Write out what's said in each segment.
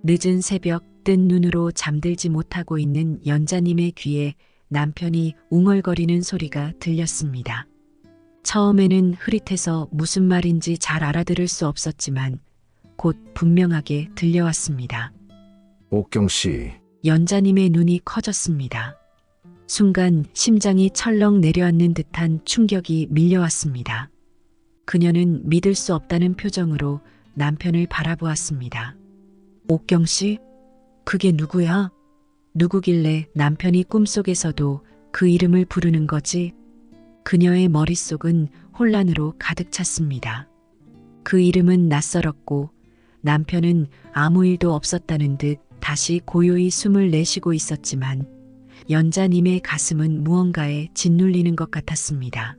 늦은 새벽 뜬 눈으로 잠들지 못하고 있는 연자님의 귀에 남편이 웅얼거리는 소리가 들렸습니다. 처음에는 흐릿해서 무슨 말인지 잘 알아들을 수 없었지만 곧 분명하게 들려왔습니다. 옥경 씨, 연자님의 눈이 커졌습니다. 순간 심장이 철렁 내려앉는 듯한 충격이 밀려왔습니다. 그녀는 믿을 수 없다는 표정으로 남편을 바라보았습니다. 옥경 씨? 그게 누구야? 누구길래 남편이 꿈속에서도 그 이름을 부르는 거지? 그녀의 머릿속은 혼란으로 가득 찼습니다. 그 이름은 낯설었고 남편은 아무 일도 없었다는 듯 다시 고요히 숨을 내쉬고 있었지만 연자님의 가슴은 무언가에 짓눌리는 것 같았습니다.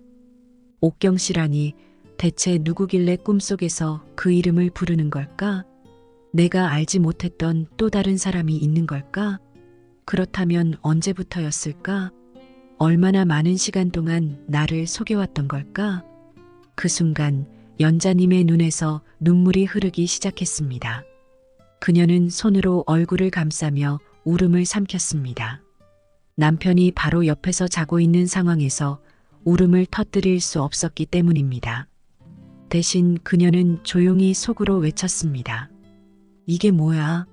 옥경 씨라니 대체 누구길래 꿈속에서 그 이름을 부르는 걸까? 내가 알지 못했던 또 다른 사람이 있는 걸까? 그렇다면 언제부터였을까? 얼마나 많은 시간 동안 나를 속여왔던 걸까? 그 순간 연자님의 눈에서 눈물이 흐르기 시작했습니다. 그녀는 손으로 얼굴을 감싸며 울음을 삼켰습니다. 남편이 바로 옆에서 자고 있는 상황에서 울음을 터뜨릴 수 없었기 때문입니다. 대신 그녀는 조용히 속으로 외쳤습니다. 이게 뭐야?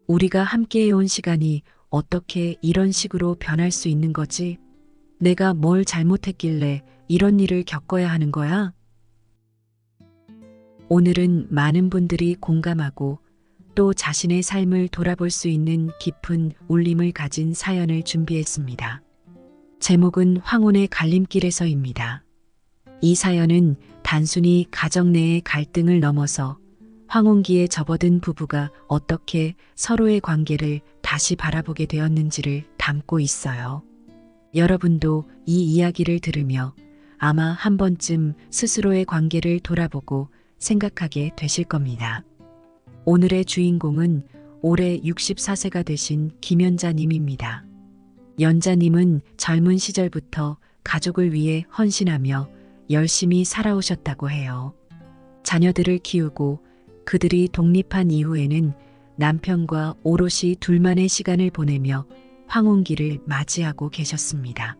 우리가 함께해온 시간이 어떻게 이런 식으로 변할 수 있는 거지? 내가 뭘 잘못했길래 이런 일을 겪어야 하는 거야? 오늘은 많은 분들이 공감하고 또 자신의 삶을 돌아볼 수 있는 깊은 울림을 가진 사연을 준비했습니다. 제목은 황혼의 갈림길에서입니다. 이 사연은 단순히 가정 내의 갈등을 넘어서 황혼기에 접어든 부부가 어떻게 서로의 관계를 다시 바라보게 되었는지를 담고 있어요. 여러분도 이 이야기를 들으며 아마 한 번쯤 스스로의 관계를 돌아보고 생각하게 되실 겁니다. 오늘의 주인공은 올해 64세가 되신 김연자님입니다. 연자님은 젊은 시절부터 가족을 위해 헌신하며 열심히 살아오셨다고 해요. 자녀들을 키우고 그들이 독립한 이후에는 남편과 오롯이 둘만의 시간을 보내며 황혼기를 맞이하고 계셨습니다.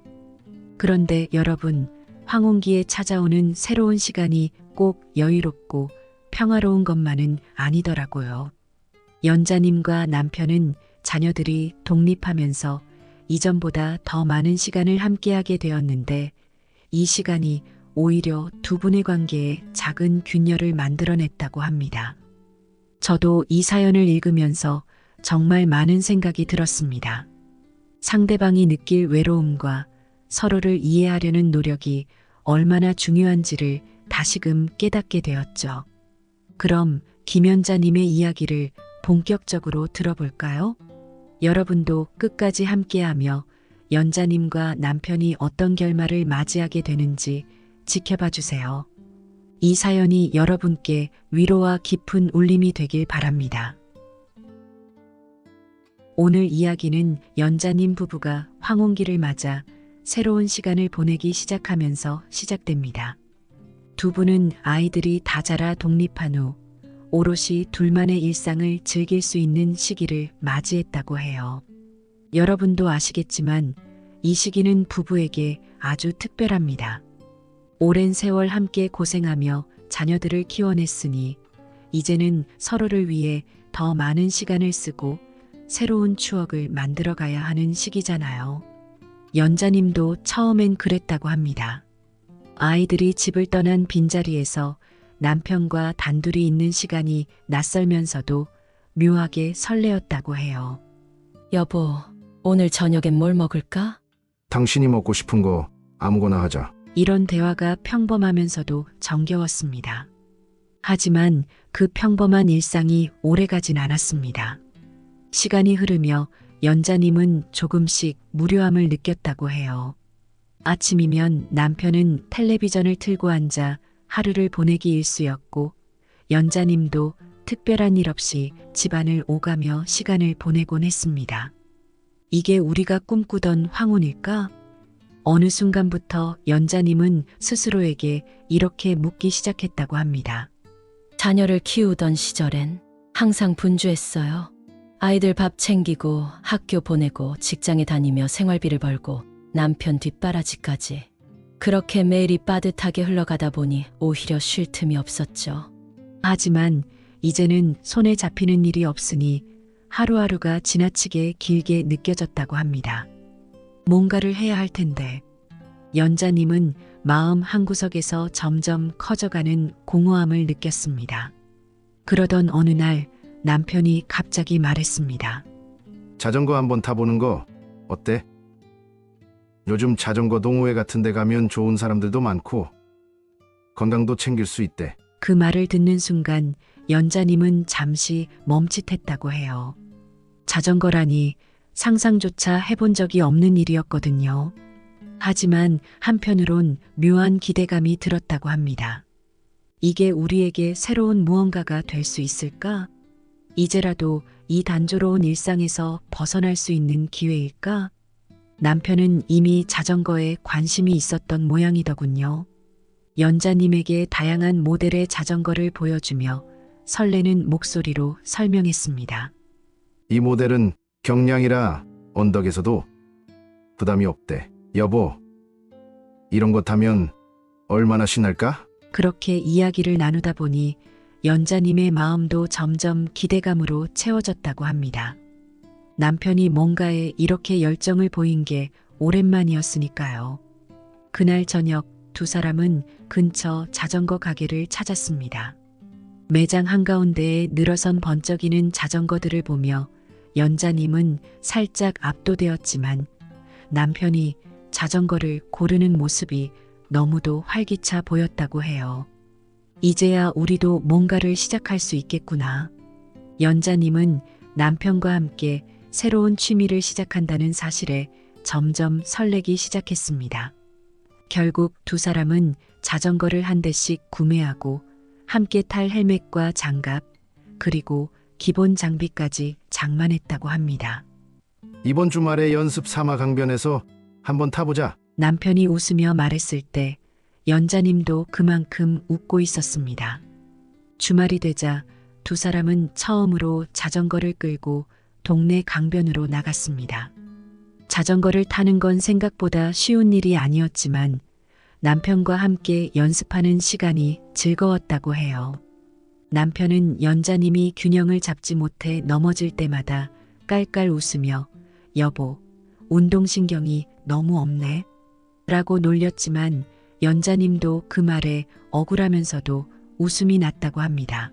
그런데 여러분, 황혼기에 찾아오는 새로운 시간이 꼭 여유롭고 평화로운 것만은 아니더라고요. 연자님과 남편은 자녀들이 독립하면서 이전보다 더 많은 시간을 함께하게 되었는데 이 시간이 오히려 두 분의 관계에 작은 균열을 만들어냈다고 합니다. 저도 이 사연을 읽으면서 정말 많은 생각이 들었습니다. 상대방이 느낄 외로움과 서로를 이해하려는 노력이 얼마나 중요한지를 다시금 깨닫게 되었죠. 그럼 김연자님의 이야기를 본격적으로 들어볼까요? 여러분도 끝까지 함께하며 연자님과 남편이 어떤 결말을 맞이하게 되는지 지켜봐 주세요. 이 사연이 여러분께 위로와 깊은 울림이 되길 바랍니다. 오늘 이야기는 연자님 부부가 황혼기를 맞아 새로운 시간을 보내기 시작하면서 시작됩니다. 두 분은 아이들이 다 자라 독립한 후 오롯이 둘만의 일상을 즐길 수 있는 시기를 맞이했다고 해요. 여러분도 아시겠지만 이 시기는 부부에게 아주 특별합니다. 오랜 세월 함께 고생하며 자녀들을 키워냈으니 이제는 서로를 위해 더 많은 시간을 쓰고 새로운 추억을 만들어가야 하는 시기잖아요. 연자님도 처음엔 그랬다고 합니다. 아이들이 집을 떠난 빈자리에서 남편과 단둘이 있는 시간이 낯설면서도 묘하게 설레었다고 해요. 여보, 오늘 저녁엔 뭘 먹을까? 당신이 먹고 싶은 거 아무거나 하자. 이런 대화가 평범하면서도 정겨웠습니다. 하지만 그 평범한 일상이 오래가진 않았습니다. 시간이 흐르며 연자님은 조금씩 무료함을 느꼈다고 해요. 아침이면 남편은 텔레비전을 틀고 앉아 하루를 보내기 일쑤였고 연자님도 특별한 일 없이 집안을 오가며 시간을 보내곤 했습니다. 이게 우리가 꿈꾸던 황혼일까? 어느 순간부터 연자님은 스스로에게 이렇게 묻기 시작했다고 합니다. 자녀를 키우던 시절엔 항상 분주했어요. 아이들 밥 챙기고 학교 보내고 직장에 다니며 생활비를 벌고 남편 뒷바라지까지. 그렇게 매일이 빠듯하게 흘러가다 보니 오히려 쉴 틈이 없었죠. 하지만 이제는 손에 잡히는 일이 없으니 하루하루가 지나치게 길게 느껴졌다고 합니다. 뭔가를 해야 할 텐데. 연자님은 마음 한구석에서 점점 커져가는 공허함을 느꼈습니다. 그러던 어느 날 남편이 갑자기 말했습니다. 자전거 한번 타보는 거 어때? 요즘 자전거 동호회 같은 데 가면 좋은 사람들도 많고 건강도 챙길 수 있대. 그 말을 듣는 순간 연자님은 잠시 멈칫했다고 해요. 자전거라니 상상조차 해본 적이 없는 일이었거든요. 하지만 한편으론 묘한 기대감이 들었다고 합니다. 이게 우리에게 새로운 무언가가 될 수 있을까? 이제라도 이 단조로운 일상에서 벗어날 수 있는 기회일까? 남편은 이미 자전거에 관심이 있었던 모양이더군요. 연자님에게 다양한 모델의 자전거를 보여주며 설레는 목소리로 설명했습니다. 이 모델은 경량이라 언덕에서도 부담이 없대. 여보, 이런 거 타면 얼마나 신날까? 그렇게 이야기를 나누다 보니 연자님의 마음도 점점 기대감으로 채워졌다고 합니다. 남편이 뭔가에 이렇게 열정을 보인 게 오랜만이었으니까요. 그날 저녁 두 사람은 근처 자전거 가게를 찾았습니다. 매장 한가운데에 늘어선 번쩍이는 자전거들을 보며 연자님은 살짝 압도되었지만 남편이 자전거를 고르는 모습이 너무도 활기차 보였다고 해요. 이제야 우리도 뭔가를 시작할 수 있겠구나. 연자님은 남편과 함께 새로운 취미를 시작한다는 사실에 점점 설레기 시작했습니다. 결국 두 사람은 자전거를 한 대씩 구매하고 함께 탈 헬멧과 장갑, 그리고 기본 장비까지 장만했다고 합니다. 이번 주말에 연습 삼아 강변에서 한번 타보자. 남편이 웃으며 말했을 때 연자님도 그만큼 웃고 있었습니다. 주말이 되자 두 사람은 처음으로 자전거를 끌고 동네 강변으로 나갔습니다. 자전거를 타는 건 생각보다 쉬운 일이 아니었지만 남편과 함께 연습하는 시간이 즐거웠다고 해요. 남편은 연자님이 균형을 잡지 못해 넘어질 때마다 깔깔 웃으며 여보, 운동신경이 너무 없네 라고 놀렸지만 연자님도 그 말에 억울하면서도 웃음이 났다고 합니다.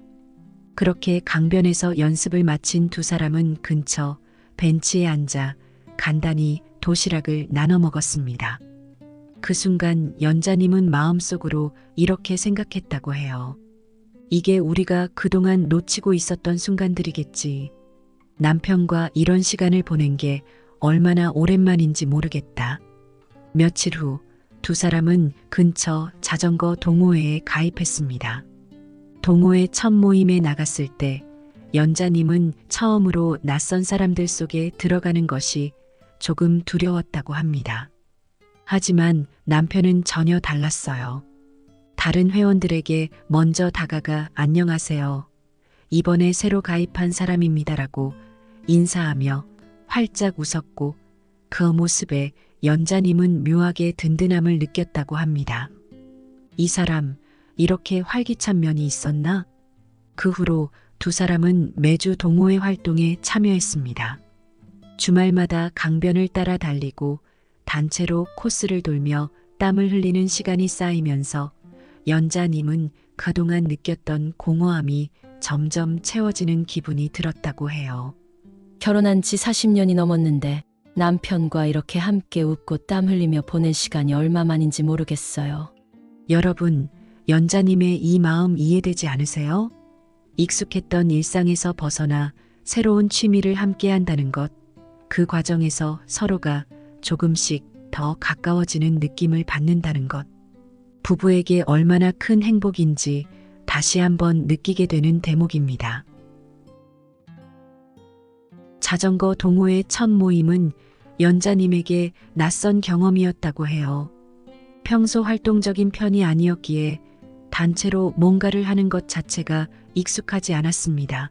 그렇게 강변에서 연습을 마친 두 사람은 근처 벤치에 앉아 간단히 도시락을 나눠 먹었습니다. 그 순간 연자님은 마음속으로 이렇게 생각했다고 해요. 이게 우리가 그동안 놓치고 있었던 순간들이겠지. 남편과 이런 시간을 보낸 게 얼마나 오랜만인지 모르겠다. 며칠 후 두 사람은 근처 자전거 동호회에 가입했습니다. 동호회 첫 모임에 나갔을 때 연자님은 처음으로 낯선 사람들 속에 들어가는 것이 조금 두려웠다고 합니다. 하지만 남편은 전혀 달랐어요. 다른 회원들에게 먼저 다가가 안녕하세요. 이번에 새로 가입한 사람입니다라고 인사하며 활짝 웃었고 그 모습에 연자님은 묘하게 든든함을 느꼈다고 합니다. 이 사람, 이렇게 활기찬 면이 있었나? 그 후로 두 사람은 매주 동호회 활동에 참여했습니다. 주말마다 강변을 따라 달리고 단체로 코스를 돌며 땀을 흘리는 시간이 쌓이면서 연자님은 그동안 느꼈던 공허함이 점점 채워지는 기분이 들었다고 해요. 결혼한 지 40년이 넘었는데 남편과 이렇게 함께 웃고 땀 흘리며 보낸 시간이 얼마만인지 모르겠어요. 여러분, 연자님의 이 마음 이해되지 않으세요? 익숙했던 일상에서 벗어나 새로운 취미를 함께 한다는 것, 그 과정에서 서로가 조금씩 더 가까워지는 느낌을 받는다는 것, 부부에게 얼마나 큰 행복인지 다시 한번 느끼게 되는 대목입니다. 자전거 동호회 첫 모임은 연자님에게 낯선 경험이었다고 해요. 평소 활동적인 편이 아니었기에 단체로 뭔가를 하는 것 자체가 익숙하지 않았습니다.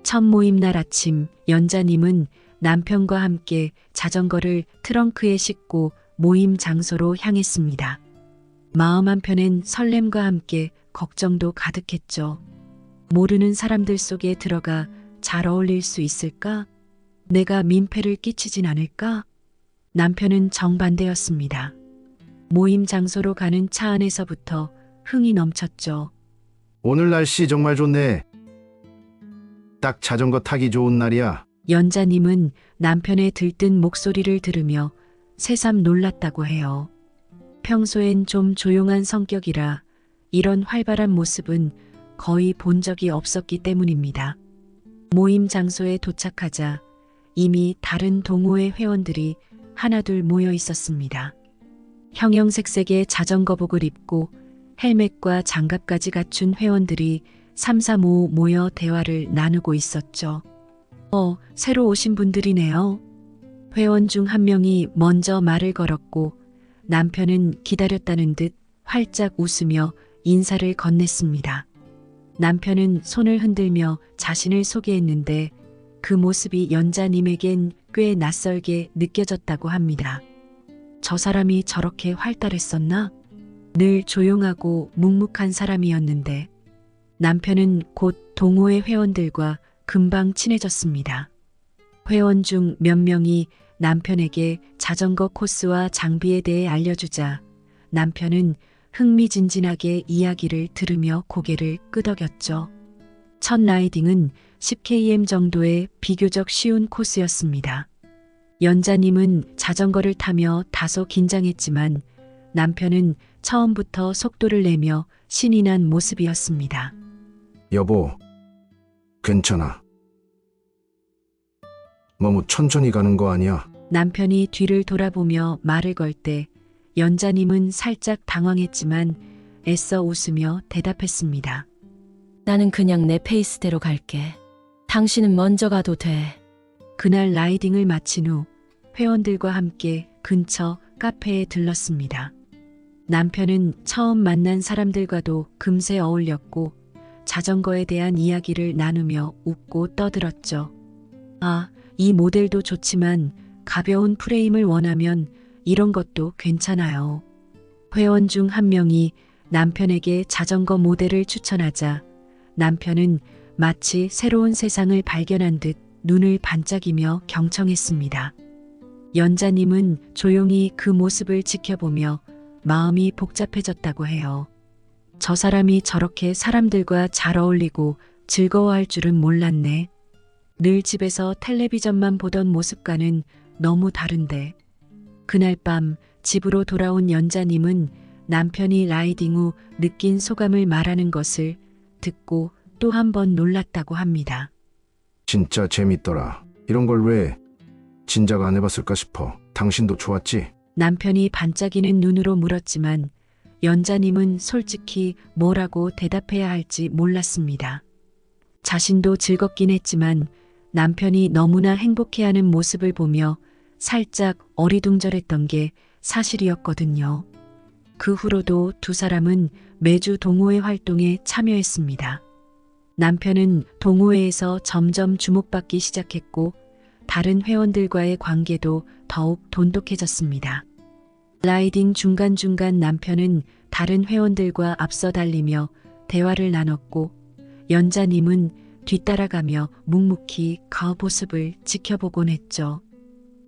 첫 모임 날 아침 연자님은 남편과 함께 자전거를 트렁크에 싣고 모임 장소로 향했습니다. 마음 한편엔 설렘과 함께 걱정도 가득했죠. 모르는 사람들 속에 들어가 잘 어울릴 수 있을까? 내가 민폐를 끼치진 않을까? 남편은 정반대였습니다. 모임 장소로 가는 차 안에서부터 흥이 넘쳤죠. 오늘 날씨 정말 좋네. 딱 자전거 타기 좋은 날이야. 연자님은 남편의 들뜬 목소리를 들으며 새삼 놀랐다고 해요. 평소엔 좀 조용한 성격이라 이런 활발한 모습은 거의 본 적이 없었기 때문입니다. 모임 장소에 도착하자 이미 다른 동호회 회원들이 하나둘 모여 있었습니다. 형형색색의 자전거복을 입고 헬멧과 장갑까지 갖춘 회원들이 삼삼오오 모여 대화를 나누고 있었죠. 새로 오신 분들이네요. 회원 중 한 명이 먼저 말을 걸었고 남편은 기다렸다는 듯 활짝 웃으며 인사를 건넸습니다. 남편은 손을 흔들며 자신을 소개했는데 그 모습이 연자님에겐 꽤 낯설게 느껴졌다고 합니다. 저 사람이 저렇게 활달했었나? 늘 조용하고 묵묵한 사람이었는데 남편은 곧 동호회 회원들과 금방 친해졌습니다. 회원 중 몇 명이 남편에게 자전거 코스와 장비에 대해 알려주자 남편은 흥미진진하게 이야기를 들으며 고개를 끄덕였죠. 첫 라이딩은 10km 정도의 비교적 쉬운 코스였습니다. 연자님은 자전거를 타며 다소 긴장했지만 남편은 처음부터 속도를 내며 신이 난 모습이었습니다. 여보, 괜찮아. 너무 천천히 가는 거 아니야? 남편이 뒤를 돌아보며 말을 걸 때 연자님은 살짝 당황했지만 애써 웃으며 대답했습니다. 나는 그냥 내 페이스대로 갈게. 당신은 먼저 가도 돼. 그날 라이딩을 마친 후 회원들과 함께 근처 카페에 들렀습니다. 남편은 처음 만난 사람들과도 금세 어울렸고 자전거에 대한 이야기를 나누며 웃고 떠들었죠. 이 모델도 좋지만 가벼운 프레임을 원하면 이런 것도 괜찮아요. 회원 중 한 명이 남편에게 자전거 모델을 추천하자 남편은 마치 새로운 세상을 발견한 듯 눈을 반짝이며 경청했습니다. 연자님은 조용히 그 모습을 지켜보며 마음이 복잡해졌다고 해요. 저 사람이 저렇게 사람들과 잘 어울리고 즐거워할 줄은 몰랐네. 늘 집에서 텔레비전만 보던 모습과는 너무 다른데. 그날 밤 집으로 돌아온 연자님은 남편이 라이딩 후 느낀 소감을 말하는 것을 듣고 또 한 번 놀랐다고 합니다. 진짜 재밌더라. 이런 걸 왜 진작 안 해봤을까 싶어. 당신도 좋았지? 남편이 반짝이는 눈으로 물었지만 연자님은 솔직히 뭐라고 대답해야 할지 몰랐습니다. 자신도 즐겁긴 했지만 남편이 너무나 행복해하는 모습을 보며 살짝 어리둥절했던 게 사실이었거든요. 그 후로도 두 사람은 매주 동호회 활동에 참여했습니다. 남편은 동호회에서 점점 주목받기 시작했고 다른 회원들과의 관계도 더욱 돈독해졌습니다. 라이딩 중간중간 남편은 다른 회원들과 앞서 달리며 대화를 나눴고 연자님은 뒤따라가며 묵묵히 그 모습을 지켜보곤 했죠.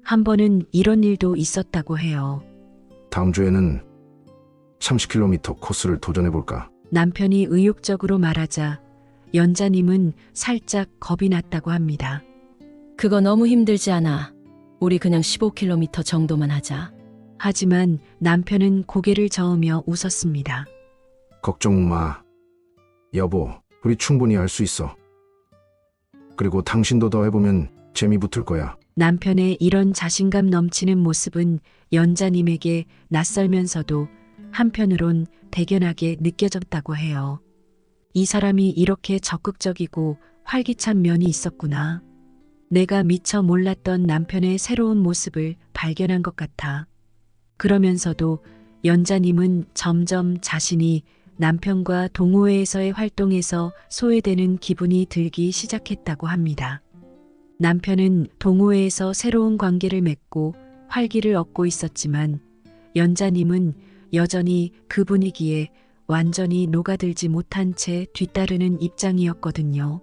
한 번은 이런 일도 있었다고 해요. 다음 주에는 30km 코스를 도전해볼까? 남편이 의욕적으로 말하자 연자님은 살짝 겁이 났다고 합니다. 그거 너무 힘들지 않아. 우리 그냥 15km 정도만 하자. 하지만 남편은 고개를 저으며 웃었습니다. 걱정 마. 여보, 우리 충분히 할 수 있어. 그리고 당신도 더 해보면 재미 붙을 거야. 남편의 이런 자신감 넘치는 모습은 연자님에게 낯설면서도 한편으론 대견하게 느껴졌다고 해요. 이 사람이 이렇게 적극적이고 활기찬 면이 있었구나. 내가 미처 몰랐던 남편의 새로운 모습을 발견한 것 같아. 그러면서도 연자님은 점점 자신이 남편과 동호회에서의 활동에서 소외되는 기분이 들기 시작했다고 합니다. 남편은 동호회에서 새로운 관계를 맺고 활기를 얻고 있었지만 연자님은 여전히 그 분위기에 완전히 녹아들지 못한 채 뒤따르는 입장이었거든요.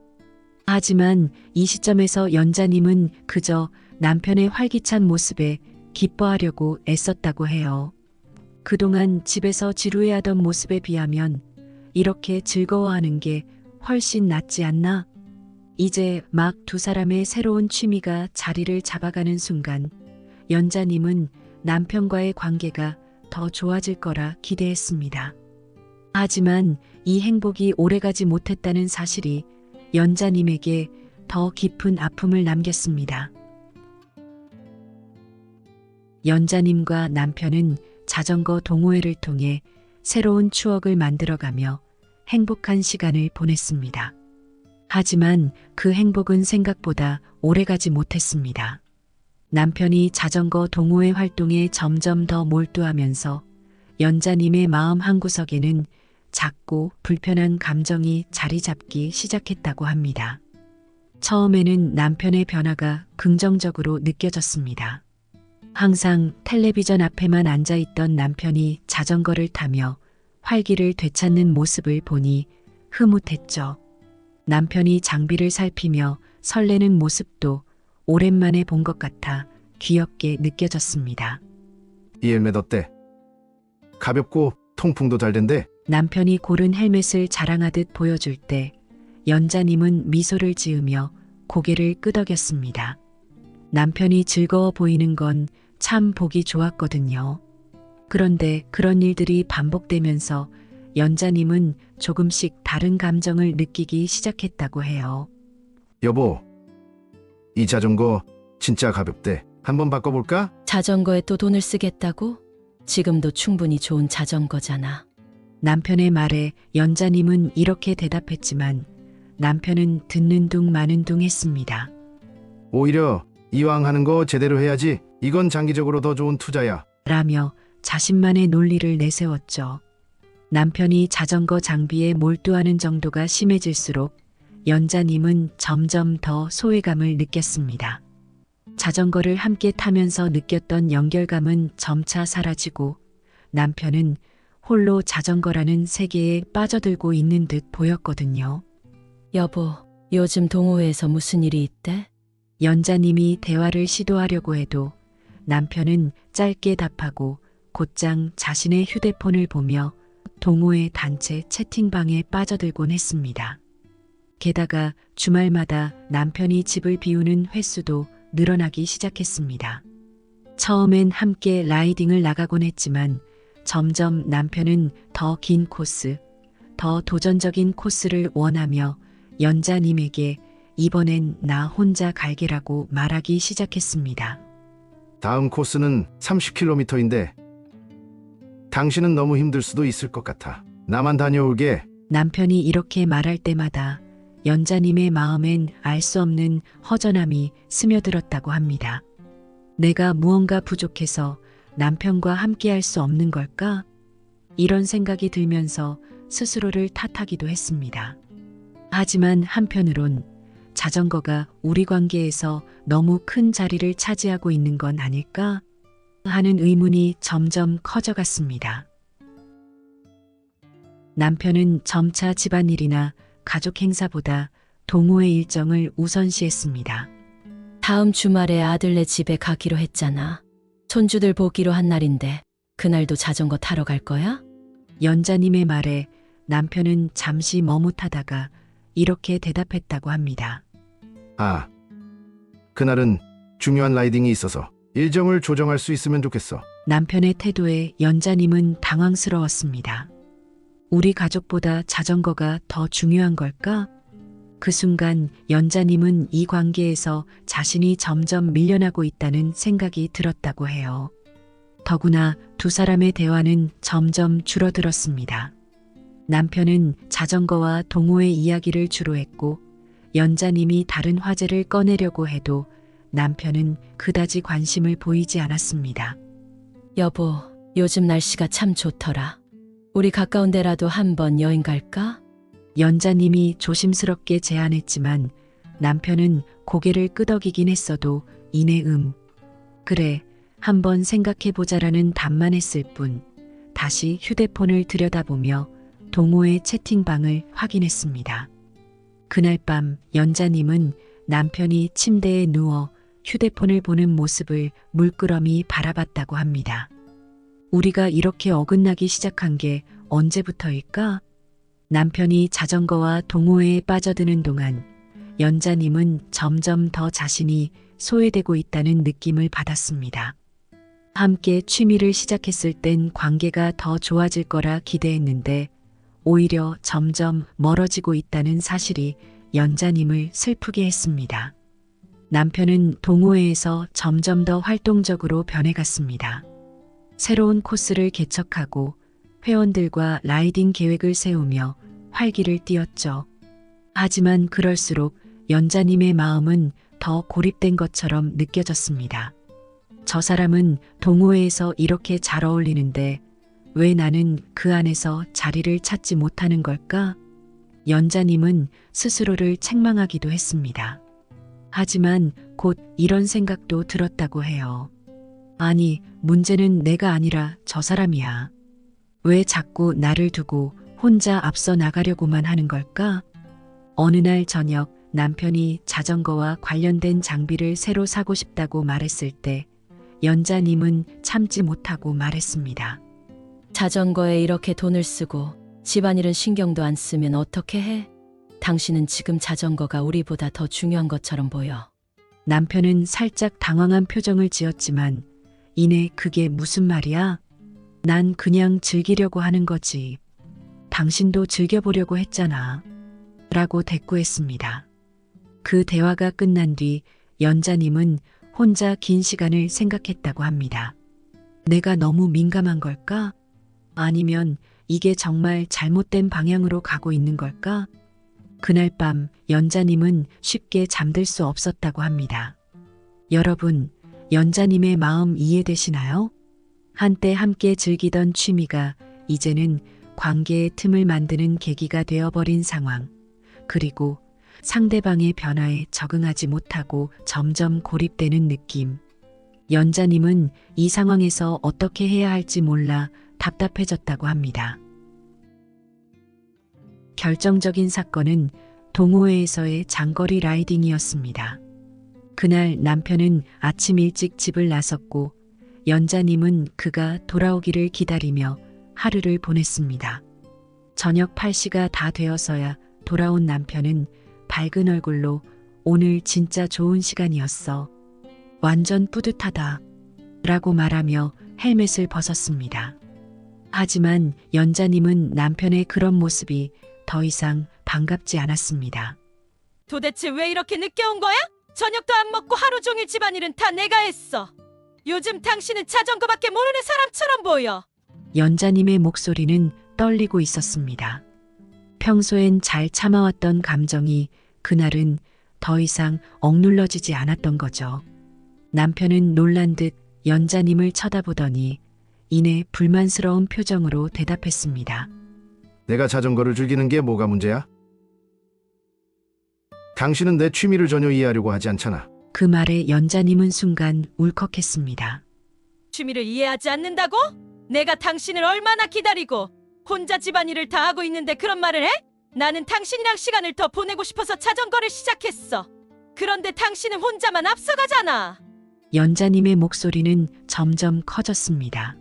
하지만 이 시점에서 연자님은 그저 남편의 활기찬 모습에 기뻐하려고 애썼다고 해요. 그동안 집에서 지루해하던 모습에 비하면 이렇게 즐거워하는 게 훨씬 낫지 않나? 이제 막 두 사람의 새로운 취미가 자리를 잡아가는 순간 연자님은 남편과의 관계가 더 좋아질 거라 기대했습니다. 하지만 이 행복이 오래가지 못했다는 사실이 연자님에게 더 깊은 아픔을 남겼습니다. 연자님과 남편은 자전거 동호회를 통해 새로운 추억을 만들어가며 행복한 시간을 보냈습니다. 하지만 그 행복은 생각보다 오래가지 못했습니다. 남편이 자전거 동호회 활동에 점점 더 몰두하면서 연자님의 마음 한구석에는 작고 불편한 감정이 자리 잡기 시작했다고 합니다. 처음에는 남편의 변화가 긍정적으로 느껴졌습니다. 항상 텔레비전 앞에만 앉아있던 남편이 자전거를 타며 활기를 되찾는 모습을 보니 흐뭇했죠. 남편이 장비를 살피며 설레는 모습도 오랜만에 본 것 같아 귀엽게 느껴졌습니다. 이 헬멧 어때? 가볍고 통풍도 잘 된대. 남편이 고른 헬멧을 자랑하듯 보여줄 때 연자님은 미소를 지으며 고개를 끄덕였습니다. 남편이 즐거워 보이는 건 참 보기 좋았거든요. 그런데 그런 일들이 반복되면서 연자님은 조금씩 다른 감정을 느끼기 시작했다고 해요. 여보, 이 자전거 진짜 가볍대. 한번 바꿔볼까? 자전거에 또 돈을 쓰겠다고? 지금도 충분히 좋은 자전거잖아. 남편의 말에 연자님은 이렇게 대답했지만 남편은 듣는 둥 마는 둥 했습니다. 오히려 이왕 하는 거 제대로 해야지. 이건 장기적으로 더 좋은 투자야. 라며 자신만의 논리를 내세웠죠. 남편이 자전거 장비에 몰두하는 정도가 심해질수록 연자님은 점점 더 소외감을 느꼈습니다. 자전거를 함께 타면서 느꼈던 연결감은 점차 사라지고 남편은 홀로 자전거라는 세계에 빠져들고 있는 듯 보였거든요. 여보, 요즘 동호회에서 무슨 일이 있대? 연자님이 대화를 시도하려고 해도 남편은 짧게 답하고 곧장 자신의 휴대폰을 보며 동호회 단체 채팅방에 빠져들곤 했습니다. 게다가 주말마다 남편이 집을 비우는 횟수도 늘어나기 시작했습니다. 처음엔 함께 라이딩을 나가곤 했지만 점점 남편은 더 긴 코스, 더 도전적인 코스를 원하며 연자님에게 이번엔 나 혼자 갈게라고 말하기 시작했습니다. 다음 코스는 30km인데 당신은 너무 힘들 수도 있을 것 같아. 나만 다녀올게. 남편이 이렇게 말할 때마다 연자님의 마음엔 알 수 없는 허전함이 스며들었다고 합니다. 내가 무언가 부족해서 남편과 함께할 수 없는 걸까? 이런 생각이 들면서 스스로를 탓하기도 했습니다. 하지만 한편으론 자전거가 우리 관계에서 너무 큰 자리를 차지하고 있는 건 아닐까? 하는 의문이 점점 커져갔습니다. 남편은 점차 집안일이나 가족 행사보다 동호회 일정을 우선시했습니다. 다음 주말에 아들네 집에 가기로 했잖아. 손주들 보기로 한 날인데 그날도 자전거 타러 갈 거야? 연자님의 말에 남편은 잠시 머뭇하다가 이렇게 대답했다고 합니다. 아, 그날은 중요한 라이딩이 있어서 일정을 조정할 수 있으면 좋겠어. 남편의 태도에 연자님은 당황스러웠습니다. 우리 가족보다 자전거가 더 중요한 걸까? 그 순간 연자님은 이 관계에서 자신이 점점 밀려나고 있다는 생각이 들었다고 해요. 더구나 두 사람의 대화는 점점 줄어들었습니다. 남편은 자전거와 동호회 이야기를 주로 했고 연자님이 다른 화제를 꺼내려고 해도 남편은 그다지 관심을 보이지 않았습니다. 여보, 요즘 날씨가 참 좋더라. 우리 가까운 데라도 한번 여행 갈까? 연자님이 조심스럽게 제안했지만 남편은 고개를 끄덕이긴 했어도 이내 그래, 한번 생각해보자라는 답만 했을 뿐 다시 휴대폰을 들여다보며 동호회 채팅방을 확인했습니다. 그날 밤 연자님은 남편이 침대에 누워 휴대폰을 보는 모습을 물끄러미 바라봤다고 합니다. 우리가 이렇게 어긋나기 시작한 게 언제부터일까? 남편이 자전거와 동호회에 빠져드는 동안 연자님은 점점 더 자신이 소외되고 있다는 느낌을 받았습니다. 함께 취미를 시작했을 땐 관계가 더 좋아질 거라 기대했는데 오히려 점점 멀어지고 있다는 사실이 연자님을 슬프게 했습니다. 남편은 동호회에서 점점 더 활동적으로 변해갔습니다. 새로운 코스를 개척하고 회원들과 라이딩 계획을 세우며 활기를 띠었죠. 하지만 그럴수록 연자님의 마음은 더 고립된 것처럼 느껴졌습니다. 저 사람은 동호회에서 이렇게 잘 어울리는데 왜 나는 그 안에서 자리를 찾지 못하는 걸까? 연자님은 스스로를 책망하기도 했습니다. 하지만 곧 이런 생각도 들었다고 해요. 아니, 문제는 내가 아니라 저 사람이야. 왜 자꾸 나를 두고 혼자 앞서 나가려고만 하는 걸까? 어느 날 저녁 남편이 자전거와 관련된 장비를 새로 사고 싶다고 말했을 때 연자님은 참지 못하고 말했습니다. 자전거에 이렇게 돈을 쓰고 집안일은 신경도 안 쓰면 어떻게 해? 당신은 지금 자전거가 우리보다 더 중요한 것처럼 보여. 남편은 살짝 당황한 표정을 지었지만 이내 그게 무슨 말이야? 난 그냥 즐기려고 하는 거지. 당신도 즐겨보려고 했잖아. 라고 대꾸했습니다. 그 대화가 끝난 뒤 연자님은 혼자 긴 시간을 생각했다고 합니다. 내가 너무 민감한 걸까? 아니면 이게 정말 잘못된 방향으로 가고 있는 걸까? 그날 밤 연자님은 쉽게 잠들 수 없었다고 합니다. 여러분, 연자님의 마음 이해되시나요? 한때 함께 즐기던 취미가 이제는 관계의 틈을 만드는 계기가 되어버린 상황. 그리고 상대방의 변화에 적응하지 못하고 점점 고립되는 느낌. 연자님은 이 상황에서 어떻게 해야 할지 몰라 답답해졌다고 합니다. 결정적인 사건은 동호회에서의 장거리 라이딩이었습니다. 그날 남편은 아침 일찍 집을 나섰고 연자님은 그가 돌아오기를 기다리며 하루를 보냈습니다. 저녁 8시가 다 되어서야 돌아온 남편은 밝은 얼굴로 오늘 진짜 좋은 시간이었어. 완전 뿌듯하다. 라고 말하며 헬멧을 벗었습니다. 하지만 연자님은 남편의 그런 모습이 더 이상 반갑지 않았습니다. 도대체 왜 이렇게 늦게 온 거야? 저녁도 안 먹고 하루 종일 집안일은 다 내가 했어. 요즘 당신은 자전거밖에 모르는 사람처럼 보여. 연자님의 목소리는 떨리고 있었습니다. 평소엔 잘 참아왔던 감정이 그날은 더 이상 억눌러지지 않았던 거죠. 남편은 놀란 듯 연자님을 쳐다보더니 이내 불만스러운 표정으로 대답했습니다. 내가 자전거를 즐기는 게 뭐가 문제야? 당신은 내 취미를 전혀 이해하려고 하지 않잖아. 그 말에 연자님은 순간 울컥했습니다. 취미를 이해하지 않는다고? 내가 당신을 얼마나 기다리고 혼자 집안일을 다 하고 있는데 그런 말을 해? 나는 당신이랑 시간을 더 보내고 싶어서 자전거를 시작했어. 그런데 당신은 혼자만 앞서가잖아. 연자님의 목소리는 점점 커졌습니다.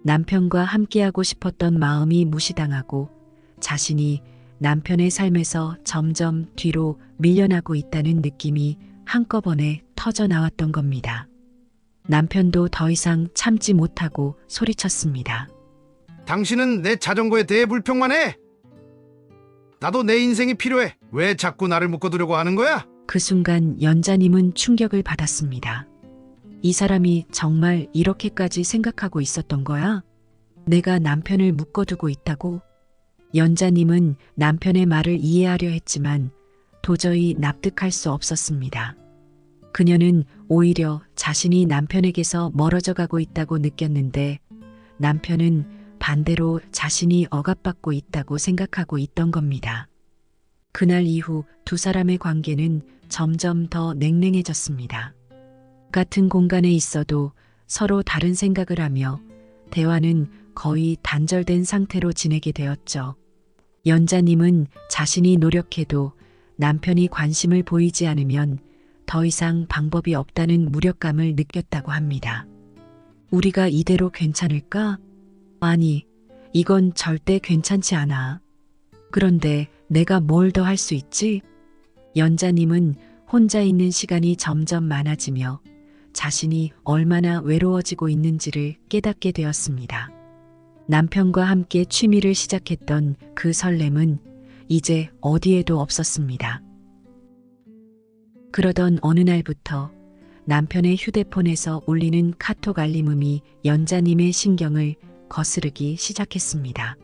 남편과 함께하고 싶었던 마음이 무시당하고 자신이 남편의 삶에서 점점 뒤로 밀려나고 있다는 느낌이 한꺼번에 터져 나왔던 겁니다. 남편도 더 이상 참지 못하고 소리쳤습니다. 당신은 내 자전거에 대해 불평만 해. 나도 내 인생이 필요해. 왜 자꾸 나를 묶어두려고 하는 거야? 그 순간 연자님은 충격을 받았습니다. 이 사람이 정말 이렇게까지 생각하고 있었던 거야? 내가 남편을 묶어두고 있다고? 연자님은 남편의 말을 이해하려 했지만 도저히 납득할 수 없었습니다. 그녀는 오히려 자신이 남편에게서 멀어져 가고 있다고 느꼈는데 남편은 반대로 자신이 억압받고 있다고 생각하고 있던 겁니다. 그날 이후 두 사람의 관계는 점점 더 냉랭해졌습니다. 같은 공간에 있어도 서로 다른 생각을 하며 대화는 거의 단절된 상태로 지내게 되었죠. 연자님은 자신이 노력해도 남편이 관심을 보이지 않으면 더 이상 방법이 없다는 무력감을 느꼈다고 합니다. 우리가 이대로 괜찮을까? 아니, 이건 절대 괜찮지 않아. 그런데 내가 뭘 더 할 수 있지? 연자님은 혼자 있는 시간이 점점 많아지며 자신이 얼마나 외로워지고 있는지를 깨닫게 되었습니다. 남편과 함께 취미를 시작했던 그 설렘은 이제 어디에도 없었습니다. 그러던 어느 날부터 남편의 휴대폰에서 울리는 카톡 알림음이 연자님의 신경을 거스르기 시작했습니다.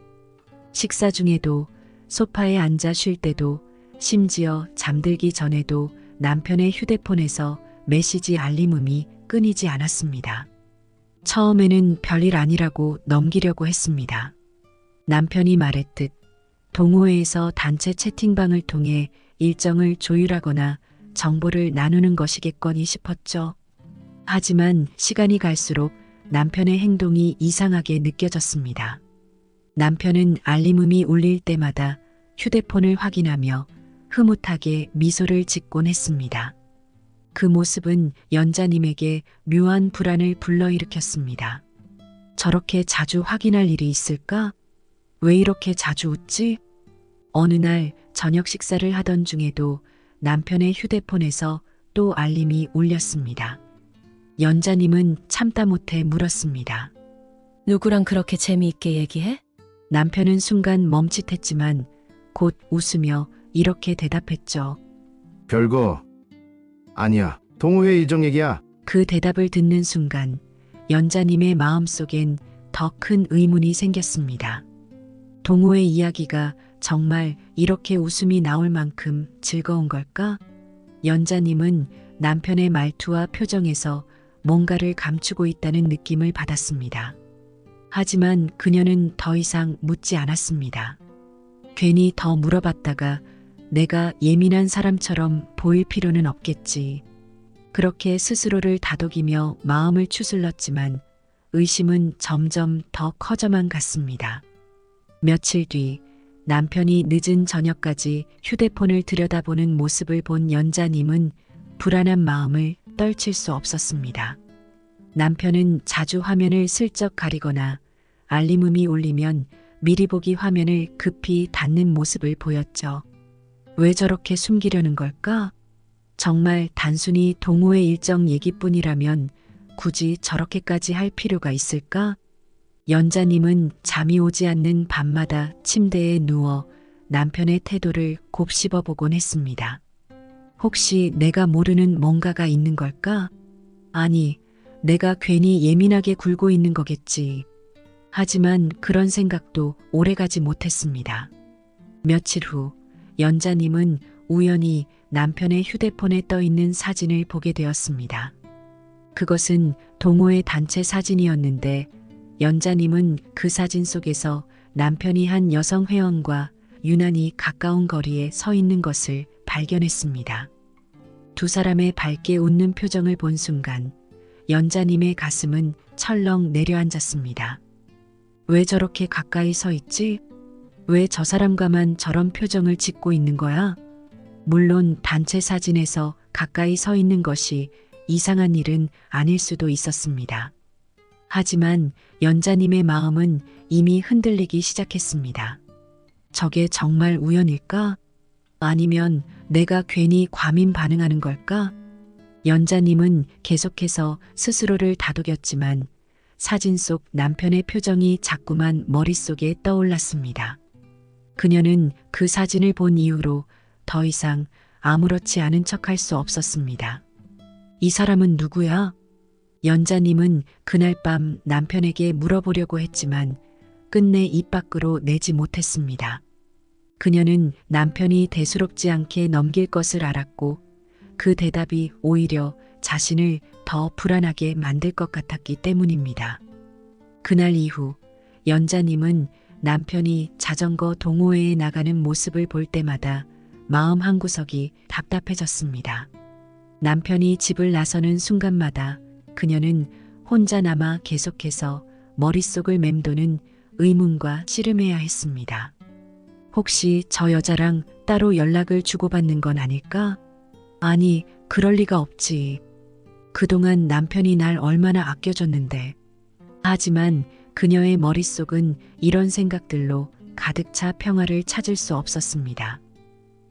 식사 중에도, 소파에 앉아 쉴 때도, 심지어 잠들기 전에도 남편의 휴대폰에서 메시지 알림음이 끊이지 않았습니다. 처음에는 별일 아니라고 넘기려고 했습니다. 남편이 말했듯 동호회에서 단체 채팅방을 통해 일정을 조율하거나 정보를 나누는 것이겠거니 싶었죠. 하지만 시간이 갈수록 남편의 행동이 이상하게 느껴졌습니다. 남편은 알림음이 울릴 때마다 휴대폰을 확인하며 흐뭇하게 미소를 짓곤 했습니다. 그 모습은 연자님에게 묘한 불안을 불러일으켰습니다. 저렇게 자주 확인할 일이 있을까? 왜 이렇게 자주 웃지? 어느 날 저녁 식사를 하던 중에도 남편의 휴대폰에서 또 알림이 울렸습니다. 연자님은 참다 못해 물었습니다. 누구랑 그렇게 재미있게 얘기해? 남편은 순간 멈칫했지만 곧 웃으며 이렇게 대답했죠. 별거 아니야. 동호회 일정 얘기야. 그 대답을 듣는 순간 연자님의 마음속엔 더 큰 의문이 생겼습니다. 동호회 이야기가 정말 이렇게 웃음이 나올 만큼 즐거운 걸까? 연자님은 남편의 말투와 표정에서 뭔가를 감추고 있다는 느낌을 받았습니다. 하지만 그녀는 더 이상 묻지 않았습니다. 괜히 더 물어봤다가 내가 예민한 사람처럼 보일 필요는 없겠지. 그렇게 스스로를 다독이며 마음을 추슬렀지만 의심은 점점 더 커져만 갔습니다. 며칠 뒤 남편이 늦은 저녁까지 휴대폰을 들여다보는 모습을 본 연자님은 불안한 마음을 떨칠 수 없었습니다. 남편은 자주 화면을 슬쩍 가리거나 알림음이 울리면 미리 보기 화면을 급히 닫는 모습을 보였죠. 왜 저렇게 숨기려는 걸까? 정말 단순히 동호회 일정 얘기뿐이라면 굳이 저렇게까지 할 필요가 있을까? 연자님은 잠이 오지 않는 밤마다 침대에 누워 남편의 태도를 곱씹어 보곤 했습니다. 혹시 내가 모르는 뭔가가 있는 걸까? 아니, 내가 괜히 예민하게 굴고 있는 거겠지. 하지만 그런 생각도 오래가지 못했습니다. 며칠 후 연자님은 우연히 남편의 휴대폰에 떠 있는 사진을 보게 되었습니다. 그것은 동호회 단체 사진이었는데 연자님은 그 사진 속에서 남편이 한 여성 회원과 유난히 가까운 거리에 서 있는 것을 발견했습니다. 두 사람의 밝게 웃는 표정을 본 순간 연자님의 가슴은 철렁 내려앉았습니다. 왜 저렇게 가까이 서 있지? 왜 저 사람과만 저런 표정을 짓고 있는 거야? 물론 단체 사진에서 가까이 서 있는 것이 이상한 일은 아닐 수도 있었습니다. 하지만 연자님의 마음은 이미 흔들리기 시작했습니다. 저게 정말 우연일까? 아니면 내가 괜히 과민 반응하는 걸까? 연자님은 계속해서 스스로를 다독였지만 사진 속 남편의 표정이 자꾸만 머릿속에 떠올랐습니다. 그녀는 그 사진을 본 이후로 더 이상 아무렇지 않은 척할 수 없었습니다. 이 사람은 누구야? 연자님은 그날 밤 남편에게 물어보려고 했지만 끝내 입 밖으로 내지 못했습니다. 그녀는 남편이 대수롭지 않게 넘길 것을 알았고 그 대답이 오히려 자신을 더 불안하게 만들 것 같았기 때문입니다. 그날 이후 연자님은 남편이 자전거 동호회에 나가는 모습을 볼 때마다 마음 한구석이 답답해졌습니다. 남편이 집을 나서는 순간마다 그녀는 혼자 남아 계속해서 머릿속을 맴도는 의문과 씨름해야 했습니다. 혹시 저 여자랑 따로 연락을 주고받는 건 아닐까? 아니, 그럴 리가 없지. 그동안 남편이 날 얼마나 아껴줬는데. 하지만 그녀의 머릿속은 이런 생각들로 가득 차 평화를 찾을 수 없었습니다.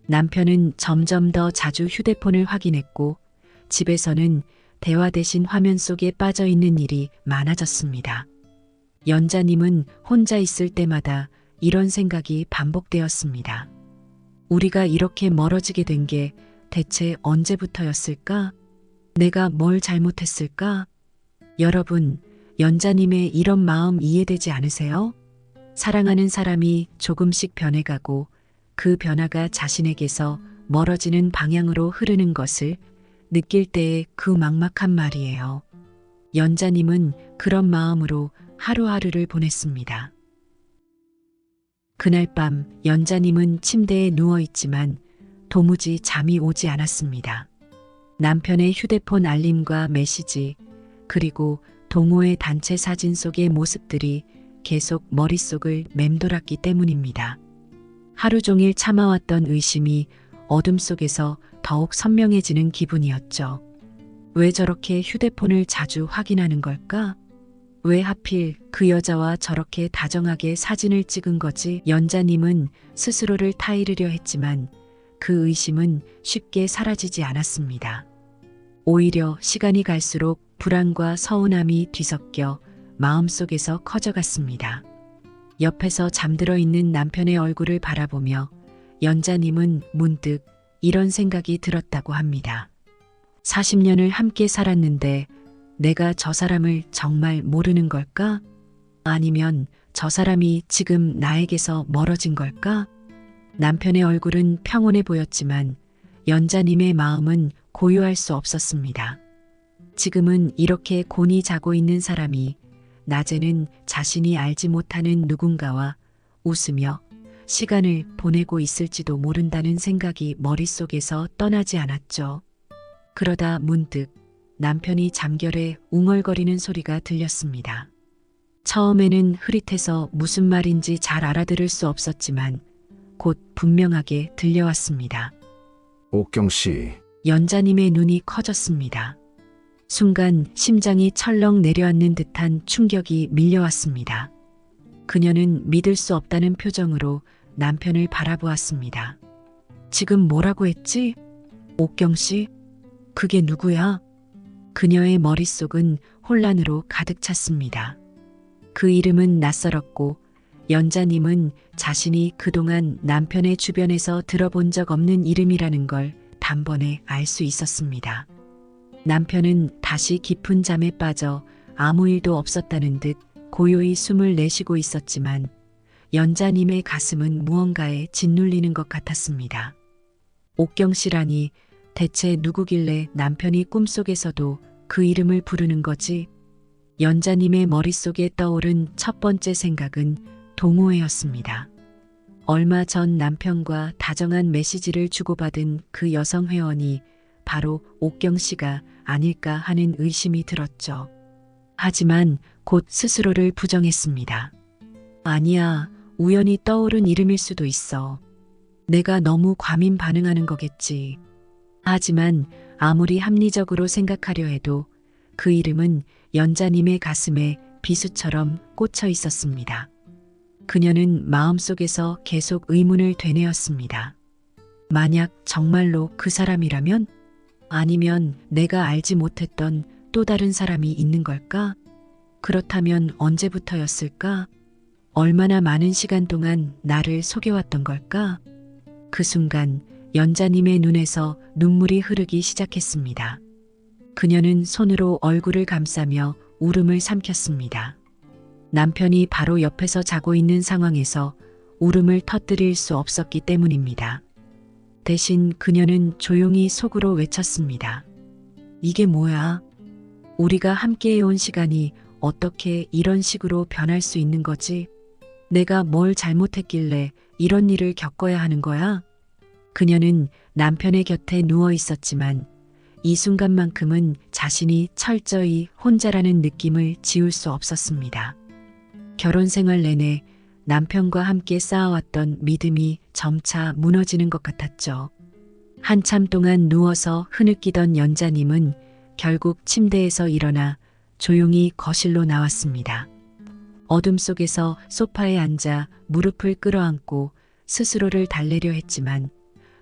남편은 점점 더 자주 휴대폰을 확인했고 집에서는 대화 대신 화면 속에 빠져 있는 일이 많아졌습니다. 연자님은 혼자 있을 때마다 이런 생각이 반복되었습니다. 우리가 이렇게 멀어지게 된 게 대체 언제부터였을까? 내가 뭘 잘못했을까? 여러분, 연자님의 이런 마음 이해되지 않으세요? 사랑하는 사람이 조금씩 변해가고 그 변화가 자신에게서 멀어지는 방향으로 흐르는 것을 느낄 때의 그 막막한 말이에요. 연자님은 그런 마음으로 하루하루를 보냈습니다. 그날 밤 연자님은 침대에 누워있지만 도무지 잠이 오지 않았습니다. 남편의 휴대폰 알림과 메시지, 그리고 동호회 단체 사진 속의 모습들이 계속 머릿속을 맴돌았기 때문입니다. 하루 종일 참아왔던 의심이 어둠 속에서 더욱 선명해지는 기분이었죠. 왜 저렇게 휴대폰을 자주 확인하는 걸까? 왜 하필 그 여자와 저렇게 다정하게 사진을 찍은 거지? 연자님은 스스로를 타이르려 했지만 그 의심은 쉽게 사라지지 않았습니다. 오히려 시간이 갈수록 불안과 서운함이 뒤섞여 마음속에서 커져갔습니다. 옆에서 잠들어 있는 남편의 얼굴을 바라보며 연자님은 문득 이런 생각이 들었다고 합니다. 40년을 함께 살았는데 내가 저 사람을 정말 모르는 걸까? 아니면 저 사람이 지금 나에게서 멀어진 걸까? 남편의 얼굴은 평온해 보였지만 연자님의 마음은 고요할 수 없었습니다. 지금은 이렇게 곤히 자고 있는 사람이 낮에는 자신이 알지 못하는 누군가와 웃으며 시간을 보내고 있을지도 모른다는 생각이 머릿속에서 떠나지 않았죠. 그러다 문득 남편이 잠결에 웅얼거리는 소리가 들렸습니다. 처음에는 흐릿해서 무슨 말인지 잘 알아들을 수 없었지만 곧 분명하게 들려왔습니다. 옥경 씨, 연자님의 눈이 커졌습니다. 순간 심장이 철렁 내려앉는 듯한 충격이 밀려왔습니다. 그녀는 믿을 수 없다는 표정으로 남편을 바라보았습니다. 지금 뭐라고 했지? 옥경 씨? 그게 누구야? 그녀의 머릿속은 혼란으로 가득 찼습니다. 그 이름은 낯설었고 연자님은 자신이 그동안 남편의 주변에서 들어본 적 없는 이름이라는 걸 단번에 알 수 있었습니다. 남편은 다시 깊은 잠에 빠져 아무 일도 없었다는 듯 고요히 숨을 내쉬고 있었지만 연자님의 가슴은 무언가에 짓눌리는 것 같았습니다. 옥경 씨라니 대체 누구길래 남편이 꿈속에서도 그 이름을 부르는 거지? 연자님의 머릿속에 떠오른 첫 번째 생각은 동호회였습니다. 얼마 전 남편과 다정한 메시지를 주고받은 그 여성 회원이 바로 옥경 씨가 아닐까 하는 의심이 들었죠. 하지만 곧 스스로를 부정했습니다. 아니야, 우연히 떠오른 이름일 수도 있어. 내가 너무 과민 반응하는 거겠지. 하지만 아무리 합리적으로 생각하려 해도 그 이름은 연자님의 가슴에 비수처럼 꽂혀 있었습니다. 그녀는 마음속에서 계속 의문을 되뇌었습니다. 만약 정말로 그 사람이라면? 아니면 내가 알지 못했던 또 다른 사람이 있는 걸까? 그렇다면 언제부터였을까? 얼마나 많은 시간 동안 나를 속여왔던 걸까? 그 순간 연자님의 눈에서 눈물이 흐르기 시작했습니다. 그녀는 손으로 얼굴을 감싸며 울음을 삼켰습니다. 남편이 바로 옆에서 자고 있는 상황에서 울음을 터뜨릴 수 없었기 때문입니다. 대신 그녀는 조용히 속으로 외쳤습니다. 이게 뭐야? 우리가 함께해온 시간이 어떻게 이런 식으로 변할 수 있는 거지? 내가 뭘 잘못했길래 이런 일을 겪어야 하는 거야? 그녀는 남편의 곁에 누워 있었지만 이 순간만큼은 자신이 철저히 혼자라는 느낌을 지울 수 없었습니다. 결혼 생활 내내 남편과 함께 쌓아왔던 믿음이 점차 무너지는 것 같았죠. 한참 동안 누워서 흐느끼던 연자님은 결국 침대에서 일어나 조용히 거실로 나왔습니다. 어둠 속에서 소파에 앉아 무릎을 끌어안고 스스로를 달래려 했지만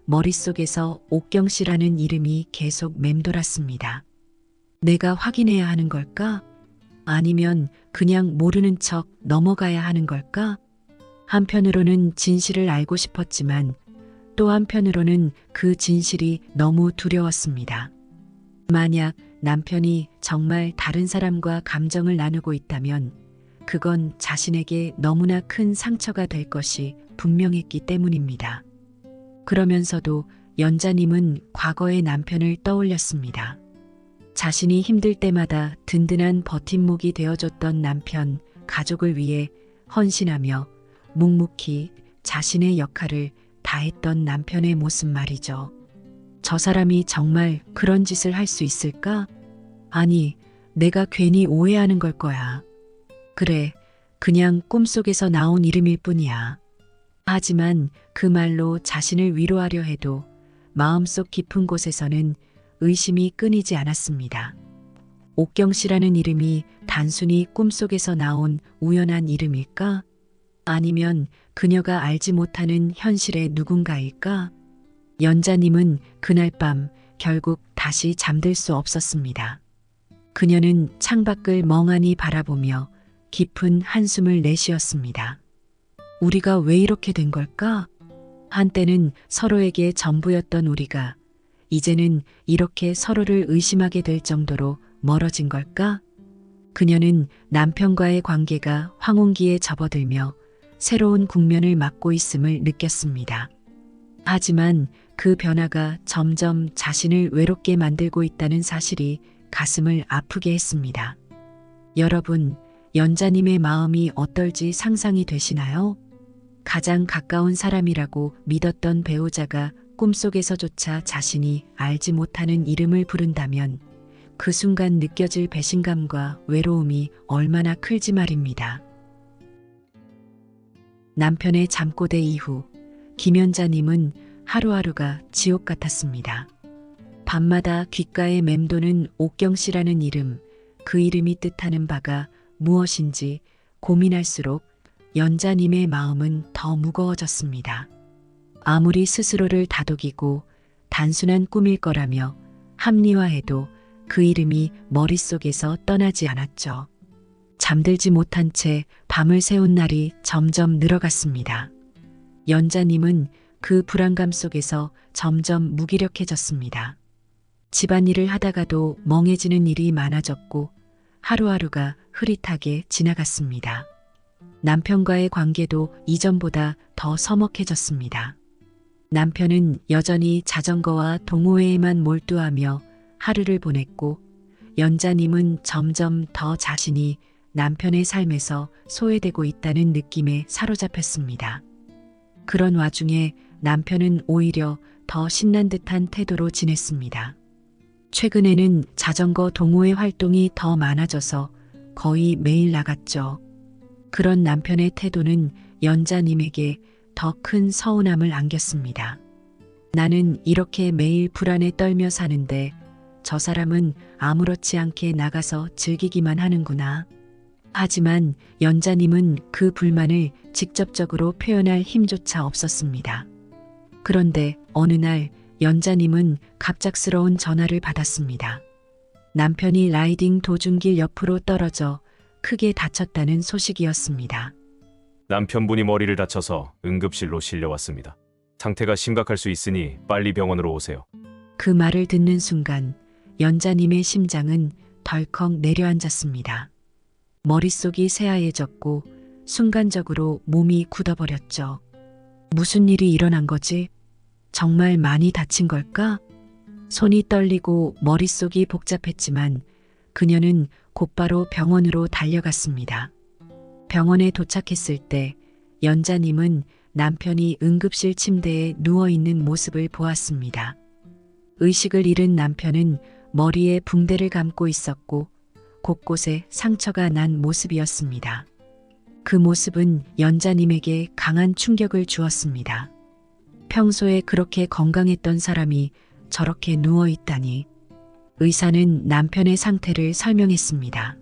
머릿속에서 옥경 씨라는 이름이 계속 맴돌았습니다. 내가 확인해야 하는 걸까? 아니면 그냥 모르는 척 넘어가야 하는 걸까? 한편으로는 진실을 알고 싶었지만 또 한편으로는 그 진실이 너무 두려웠습니다. 만약 남편이 정말 다른 사람과 감정을 나누고 있다면 그건 자신에게 너무나 큰 상처가 될 것이 분명했기 때문입니다. 그러면서도 연자님은 과거의 남편을 떠올렸습니다. 자신이 힘들 때마다 든든한 버팀목이 되어줬던 남편, 가족을 위해 헌신하며 묵묵히 자신의 역할을 다했던 남편의 모습 말이죠. 저 사람이 정말 그런 짓을 할 수 있을까? 아니, 내가 괜히 오해하는 걸 거야. 그래, 그냥 꿈속에서 나온 이름일 뿐이야. 하지만 그 말로 자신을 위로하려 해도 마음속 깊은 곳에서는 의심이 끊이지 않았습니다. 옥경 씨라는 이름이 단순히 꿈속에서 나온 우연한 이름일까? 아니면 그녀가 알지 못하는 현실의 누군가일까? 연자님은 그날 밤 결국 다시 잠들 수 없었습니다. 그녀는 창밖을 멍하니 바라보며 깊은 한숨을 내쉬었습니다. 우리가 왜 이렇게 된 걸까? 한때는 서로에게 전부였던 우리가 이제는 이렇게 서로를 의심하게 될 정도로 멀어진 걸까? 그녀는 남편과의 관계가 황혼기에 접어들며 새로운 국면을 맞고 있음을 느꼈습니다. 하지만 그 변화가 점점 자신을 외롭게 만들고 있다는 사실이 가슴을 아프게 했습니다. 여러분, 연자님의 마음이 어떨지 상상이 되시나요? 가장 가까운 사람이라고 믿었던 배우자가 꿈속에서조차 자신이 알지 못하는 이름을 부른다면 그 순간 느껴질 배신감과 외로움이 얼마나 클지 말입니다. 남편의 잠꼬대 이후 김연자님은 하루하루가 지옥 같았습니다. 밤마다 귓가에 맴도는 옥경 씨라는 이름, 그 이름이 뜻하는 바가 무엇인지 고민할수록 연자님의 마음은 더 무거워졌습니다. 아무리 스스로를 다독이고 단순한 꿈일 거라며 합리화해도 그 이름이 머릿속에서 떠나지 않았죠. 잠들지 못한 채 밤을 새운 날이 점점 늘어갔습니다. 연자님은 그 불안감 속에서 점점 무기력해졌습니다. 집안일을 하다가도 멍해지는 일이 많아졌고 하루하루가 흐릿하게 지나갔습니다. 남편과의 관계도 이전보다 더 서먹해졌습니다. 남편은 여전히 자전거와 동호회에만 몰두하며 하루를 보냈고 연자님은 점점 더 자신이 남편의 삶에서 소외되고 있다는 느낌에 사로잡혔습니다. 그런 와중에 남편은 오히려 더 신난 듯한 태도로 지냈습니다. 최근에는 자전거 동호회 활동이 더 많아져서 거의 매일 나갔죠. 그런 남편의 태도는 연자님에게 더 큰 서운함을 안겼습니다. 나는 이렇게 매일 불안에 떨며 사는데 저 사람은 아무렇지 않게 나가서 즐기기만 하는구나. 하지만 연자님은 그 불만을 직접적으로 표현할 힘조차 없었습니다. 그런데 어느 날 연자님은 갑작스러운 전화를 받았습니다. 남편이 라이딩 도중길 옆으로 떨어져 크게 다쳤다는 소식이었습니다. 남편분이 머리를 다쳐서 응급실로 실려왔습니다. 상태가 심각할 수 있으니 빨리 병원으로 오세요. 그 말을 듣는 순간 연자님의 심장은 덜컥 내려앉았습니다. 머릿속이 새하얘졌고 순간적으로 몸이 굳어버렸죠. 무슨 일이 일어난 거지? 정말 많이 다친 걸까? 손이 떨리고 머릿속이 복잡했지만 그녀는 곧바로 병원으로 달려갔습니다. 병원에 도착했을 때 연자님은 남편이 응급실 침대에 누워있는 모습을 보았습니다. 의식을 잃은 남편은 머리에 붕대를 감고 있었고 곳곳에 상처가 난 모습이었습니다. 그 모습은 연자님에게 강한 충격을 주었습니다. 평소에 그렇게 건강했던 사람이 저렇게 누워있다니. 의사는 남편의 상태를 설명했습니다.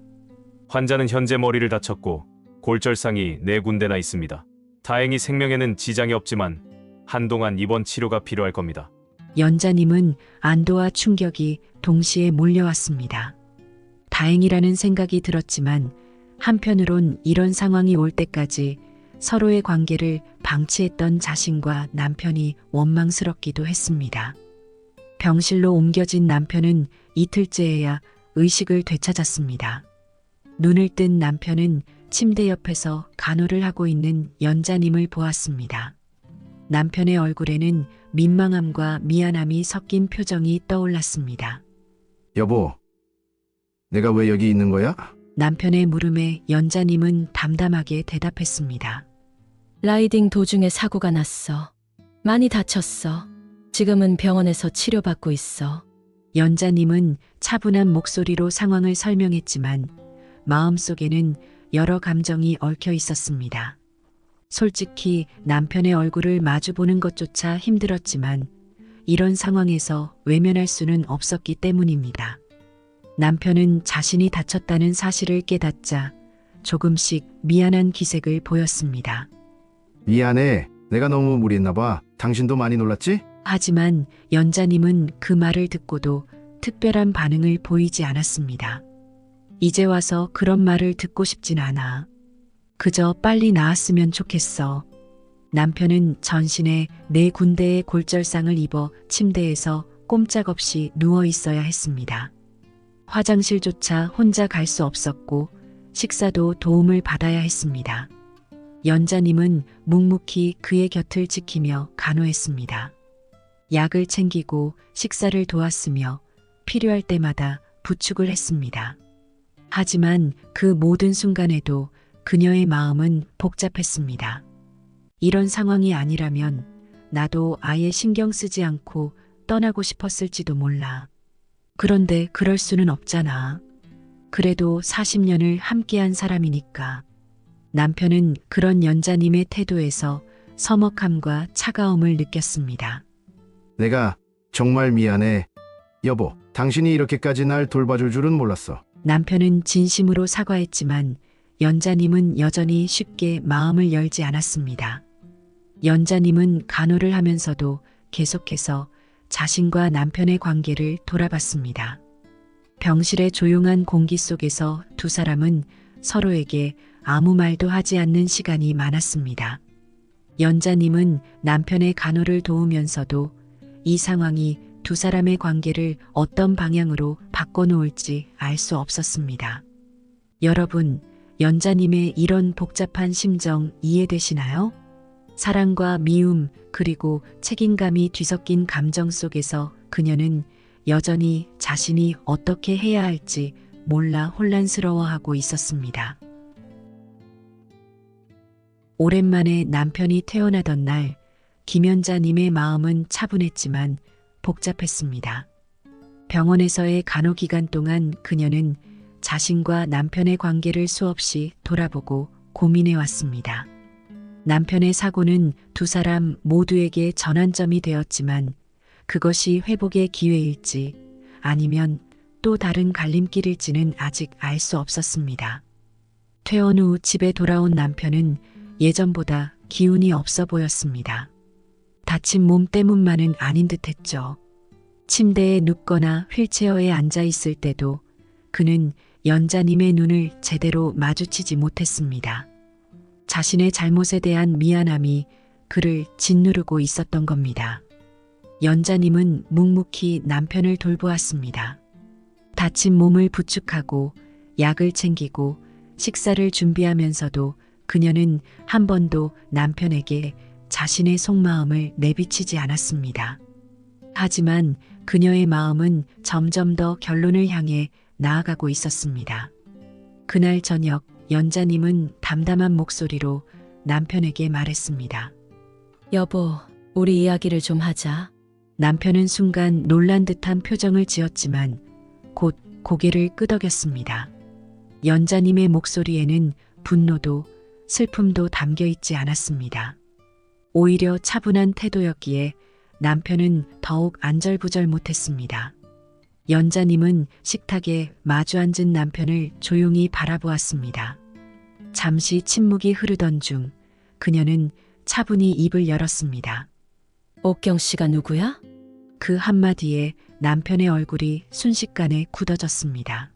환자는 현재 머리를 다쳤고 골절상이 4군데나 있습니다. 다행히 생명에는 지장이 없지만 한동안 입원 치료가 필요할 겁니다. 연자님은 안도와 충격이 동시에 몰려왔습니다. 다행이라는 생각이 들었지만 한편으론 이런 상황이 올 때까지 서로의 관계를 방치했던 자신과 남편이 원망스럽기도 했습니다. 병실로 옮겨진 남편은 이틀째에야 의식을 되찾았습니다. 눈을 뜬 남편은 침대 옆에서 간호를 하고 있는 연자님을 보았습니다. 남편의 얼굴에는 민망함과 미안함이 섞인 표정이 떠올랐습니다. 여보, 내가 왜 여기 있는 거야? 남편의 물음에 연자님은 담담하게 대답했습니다. 라이딩 도중에 사고가 났어. 많이 다쳤어. 지금은 병원에서 치료받고 있어. 연자님은 차분한 목소리로 상황을 설명했지만 마음속에는 여러 감정이 얽혀 있었습니다. 솔직히 남편의 얼굴을 마주보는 것조차 힘들었지만 이런 상황에서 외면할 수는 없었기 때문입니다. 남편은 자신이 다쳤다는 사실을 깨닫자 조금씩 미안한 기색을 보였습니다. 미안해. 내가 너무 무리했나 봐. 당신도 많이 놀랐지? 하지만 연자님은 그 말을 듣고도 특별한 반응을 보이지 않았습니다. 이제 와서 그런 말을 듣고 싶진 않아. 그저 빨리 나았으면 좋겠어. 남편은 전신에 4군데의 골절상을 입어 침대에서 꼼짝없이 누워 있어야 했습니다. 화장실조차 혼자 갈 수 없었고 식사도 도움을 받아야 했습니다. 연자님은 묵묵히 그의 곁을 지키며 간호했습니다. 약을 챙기고 식사를 도왔으며 필요할 때마다 부축을 했습니다. 하지만 그 모든 순간에도 그녀의 마음은 복잡했습니다. 이런 상황이 아니라면 나도 아예 신경 쓰지 않고 떠나고 싶었을지도 몰라. 그런데 그럴 수는 없잖아. 그래도 40년을 함께한 사람이니까. 남편은 그런 연자님의 태도에서 서먹함과 차가움을 느꼈습니다. 내가 정말 미안해. 여보, 당신이 이렇게까지 날 돌봐줄 줄은 몰랐어. 남편은 진심으로 사과했지만 연자님은 여전히 쉽게 마음을 열지 않았습니다. 연자님은 간호를 하면서도 계속해서 자신과 남편의 관계를 돌아봤습니다. 병실의 조용한 공기 속에서 두 사람은 서로에게 아무 말도 하지 않는 시간이 많았습니다. 연자님은 남편의 간호를 도우면서도 이 상황이 두 사람의 관계를 어떤 방향으로 바꿔놓을지 알 수 없었습니다. 여러분, 연자님의 이런 복잡한 심정 이해되시나요? 사랑과 미움 그리고 책임감이 뒤섞인 감정 속에서 그녀는 여전히 자신이 어떻게 해야 할지 몰라 혼란스러워하고 있었습니다. 오랜만에 남편이 퇴원하던 날, 김연자님의 마음은 차분했지만 복잡했습니다. 병원에서의 간호 기간 동안 그녀는 자신과 남편의 관계를 수없이 돌아보고 고민해 왔습니다. 남편의 사고는 두 사람 모두에게 전환점이 되었지만 그것이 회복의 기회일지 아니면 또 다른 갈림길일지는 아직 알 수 없었습니다. 퇴원 후 집에 돌아온 남편은 예전보다 기운이 없어 보였습니다. 다친 몸 때문만은 아닌 듯했죠. 침대에 눕거나 휠체어에 앉아 있을 때도 그는 연자님의 눈을 제대로 마주치지 못했습니다. 자신의 잘못에 대한 미안함이 그를 짓누르고 있었던 겁니다. 연자님은 묵묵히 남편을 돌보았습니다. 다친 몸을 부축하고 약을 챙기고 식사를 준비하면서도 그녀는 한 번도 남편에게 자신의 속마음을 내비치지 않았습니다. 하지만 그녀의 마음은 점점 더 결론을 향해 나아가고 있었습니다. 그날 저녁 연자님은 담담한 목소리로 남편에게 말했습니다. 여보, 우리 이야기를 좀 하자. 남편은 순간 놀란 듯한 표정을 지었지만 곧 고개를 끄덕였습니다. 연자님의 목소리에는 분노도 슬픔도 담겨 있지 않았습니다. 오히려 차분한 태도였기에 남편은 더욱 안절부절 못했습니다. 연자님은 식탁에 마주 앉은 남편을 조용히 바라보았습니다. 잠시 침묵이 흐르던 중 그녀는 차분히 입을 열었습니다. 옥경 씨가 누구야? 그 한마디에 남편의 얼굴이 순식간에 굳어졌습니다.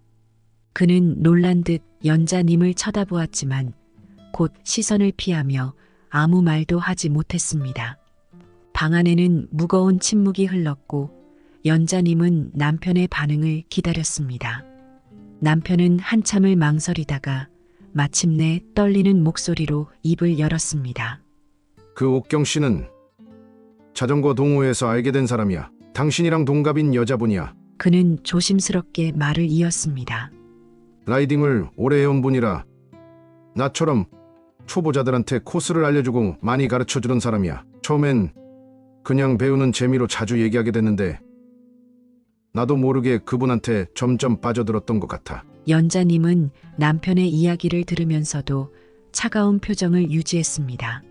그는 놀란 듯 연자님을 쳐다보았지만 곧 시선을 피하며 아무 말도 하지 못했습니다. 방 안에는 무거운 침묵이 흘렀고 연자님은 남편의 반응을 기다렸습니다. 남편은 한참을 망설이다가 마침내 떨리는 목소리로 입을 열었습니다. 그 옥경 씨는 자전거 동호회에서 알게 된 사람이야. 당신이랑 동갑인 여자분이야. 그는 조심스럽게 말을 이었습니다. 라이딩을 오래 해온 분이라 나처럼 초보자들한테 코스를 알려주고 많이 가르쳐주던 사람이야. 처음엔 그냥 배우는 재미로 자주 얘기하게 됐는데 나도 모르게 그분한테 점점 빠져들었던 것 같아. 연자님은 남편의 이야기를 들으면서도 차가운 표정을 유지했습니다.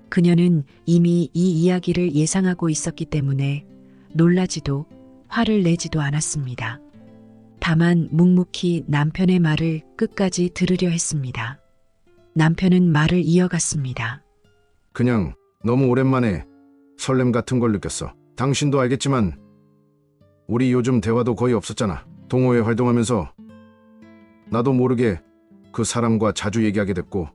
그녀는 이미 이 이야기를 예상하고 있었기 때문에 놀라지도 화를 내지도 않았습니다. 다만 묵묵히 남편의 말을 끝까지 들으려 했습니다. 남편은 말을 이어갔습니다. 그냥 너무 오랜만에 설렘 같은 걸 느꼈어. 당신도 알겠지만 우리 요즘 대화도 거의 없었잖아. 동호회 활동하면서 나도 모르게 그 사람과 자주 얘기하게 됐고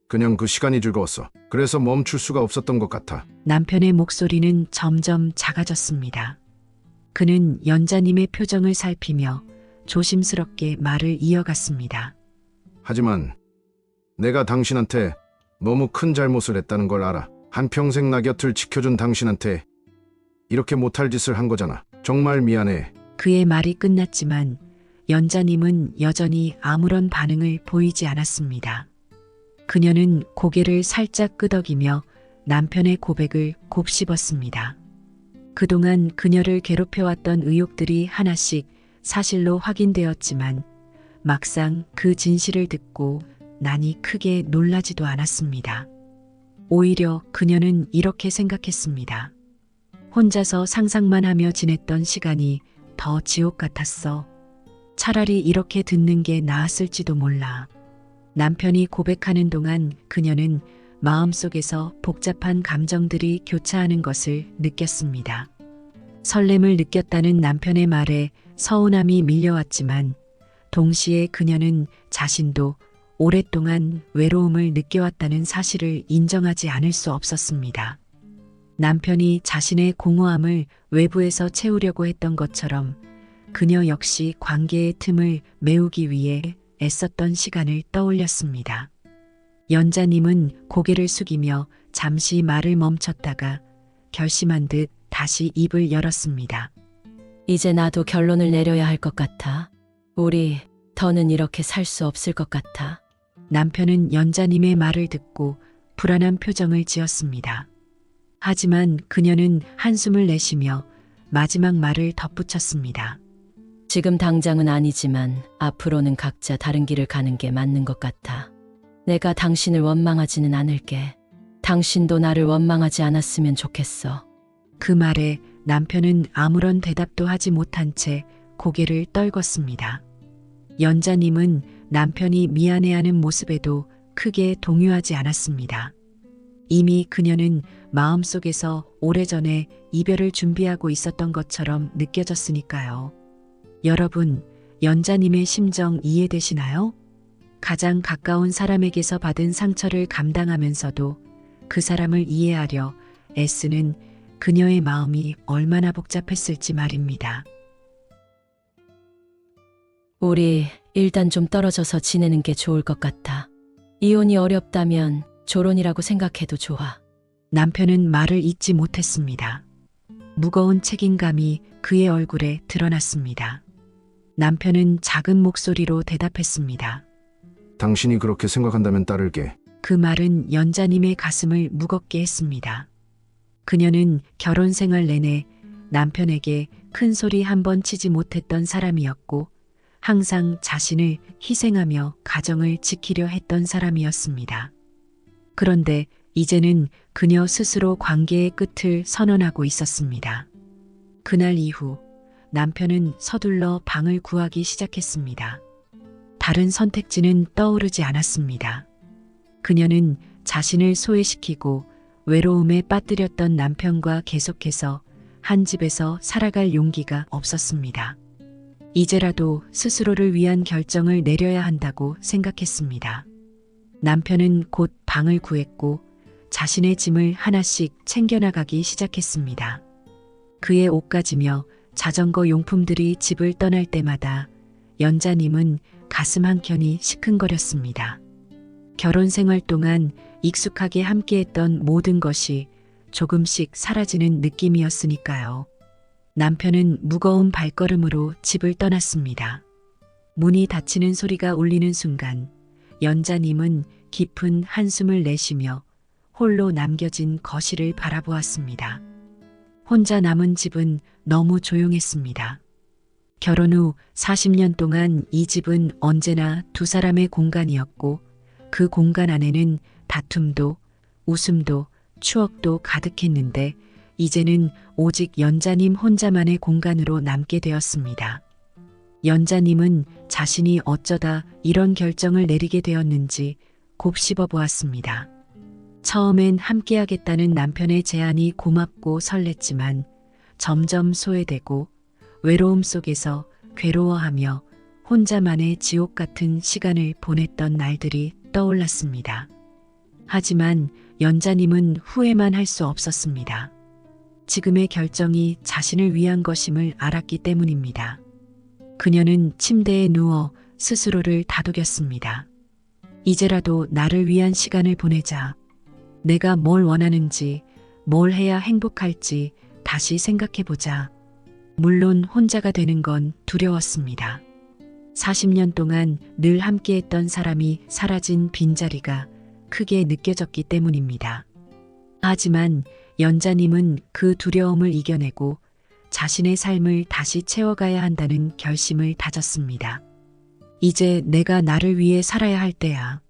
그냥 그 시간이 즐거웠어. 그래서 멈출 수가 없었던 것 같아. 남편의 목소리는 점점 작아졌습니다. 그는 연자님의 표정을 살피며 조심스럽게 말을 이어갔습니다. 하지만 내가 당신한테 너무 큰 잘못을 했다는 걸 알아. 한평생 나 곁을 지켜준 당신한테 이렇게 못할 짓을 한 거잖아. 정말 미안해. 그의 말이 끝났지만 연자님은 여전히 아무런 반응을 보이지 않았습니다. 그녀는 고개를 살짝 끄덕이며 남편의 고백을 곱씹었습니다. 그동안 그녀를 괴롭혀왔던 의혹들이 하나씩 사실로 확인되었지만 막상 그 진실을 듣고 나니 크게 놀라지도 않았습니다. 오히려 그녀는 이렇게 생각했습니다. 혼자서 상상만 하며 지냈던 시간이 더 지옥 같았어. 차라리 이렇게 듣는 게 나았을지도 몰라. 남편이 고백하는 동안 그녀는 마음속에서 복잡한 감정들이 교차하는 것을 느꼈습니다. 설렘을 느꼈다는 남편의 말에 서운함이 밀려왔지만 동시에 그녀는 자신도 오랫동안 외로움을 느껴왔다는 사실을 인정하지 않을 수 없었습니다. 남편이 자신의 공허함을 외부에서 채우려고 했던 것처럼 그녀 역시 관계의 틈을 메우기 위해 애썼던 시간을 떠올렸습니다. 연자님은 고개를 숙이며 잠시 말을 멈췄다가 결심한 듯 다시 입을 열었습니다. 이제 나도 결론을 내려야 할 것 같아. 우리 더는 이렇게 살 수 없을 것 같아. 남편은 연자님의 말을 듣고 불안한 표정을 지었습니다. 하지만 그녀는 한숨을 내쉬며 마지막 말을 덧붙였습니다. 지금 당장은 아니지만 앞으로는 각자 다른 길을 가는 게 맞는 것 같아. 내가 당신을 원망하지는 않을게. 당신도 나를 원망하지 않았으면 좋겠어. 그 말에 남편은 아무런 대답도 하지 못한 채 고개를 떨궜습니다. 연자님은 남편이 미안해하는 모습에도 크게 동요하지 않았습니다. 이미 그녀는 마음속에서 오래전에 이별을 준비하고 있었던 것처럼 느껴졌으니까요. 여러분, 연자님의 심정 이해되시나요? 가장 가까운 사람에게서 받은 상처를 감당하면서도 그 사람을 이해하려 애쓰는 그녀의 마음이 얼마나 복잡했을지 말입니다. 우리 일단 좀 떨어져서 지내는 게 좋을 것 같아. 이혼이 어렵다면 조론이라고 생각해도 좋아. 남편은 말을 잇지 못했습니다. 무거운 책임감이 그의 얼굴에 드러났습니다. 남편은 작은 목소리로 대답했습니다. 당신이 그렇게 생각한다면 따를게. 그 말은 연자님의 가슴을 무겁게 했습니다. 그녀는 결혼 생활 내내 남편에게 큰 소리 한 번 치지 못했던 사람이었고 항상 자신을 희생하며 가정을 지키려 했던 사람이었습니다. 그런데 이제는 그녀 스스로 관계의 끝을 선언하고 있었습니다. 그날 이후 남편은 서둘러 방을 구하기 시작했습니다. 다른 선택지는 떠오르지 않았습니다. 그녀는 자신을 소외시키고 외로움에 빠뜨렸던 남편과 계속해서 한 집에서 살아갈 용기가 없었습니다. 이제라도 스스로를 위한 결정을 내려야 한다고 생각했습니다. 남편은 곧 방을 구했고 자신의 짐을 하나씩 챙겨나가기 시작했습니다. 그의 옷가지며 자전거 용품들이 집을 떠날 때마다 연자님은 가슴 한켠이 시큰거렸습니다. 결혼 생활 동안 익숙하게 함께했던 모든 것이 조금씩 사라지는 느낌이었으니까요. 남편은 무거운 발걸음으로 집을 떠났습니다. 문이 닫히는 소리가 울리는 순간 연자님은 깊은 한숨을 내쉬며 홀로 남겨진 거실을 바라보았습니다. 혼자 남은 집은 너무 조용했습니다. 결혼 후 40년 동안 이 집은 언제나 두 사람의 공간이었고 그 공간 안에는 다툼도 웃음도 추억도 가득했는데 이제는 오직 연자님 혼자만의 공간으로 남게 되었습니다. 연자님은 자신이 어쩌다 이런 결정을 내리게 되었는지 곱씹어 보았습니다. 처음엔 함께하겠다는 남편의 제안이 고맙고 설렜지만 점점 소외되고 외로움 속에서 괴로워하며 혼자만의 지옥 같은 시간을 보냈던 날들이 떠올랐습니다. 하지만 연자님은 후회만 할 수 없었습니다. 지금의 결정이 자신을 위한 것임을 알았기 때문입니다. 그녀는 침대에 누워 스스로를 다독였습니다. 이제라도 나를 위한 시간을 보내자. 내가 뭘 원하는지, 뭘 해야 행복할지 다시 생각해보자. 물론 혼자가 되는 건 두려웠습니다. 40년 동안 늘 함께했던 사람이 사라진 빈자리가 크게 느껴졌기 때문입니다. 하지만 연자님은 그 두려움을 이겨내고 자신의 삶을 다시 채워가야 한다는 결심을 다졌습니다. 이제 내가 나를 위해 살아야 할 때야.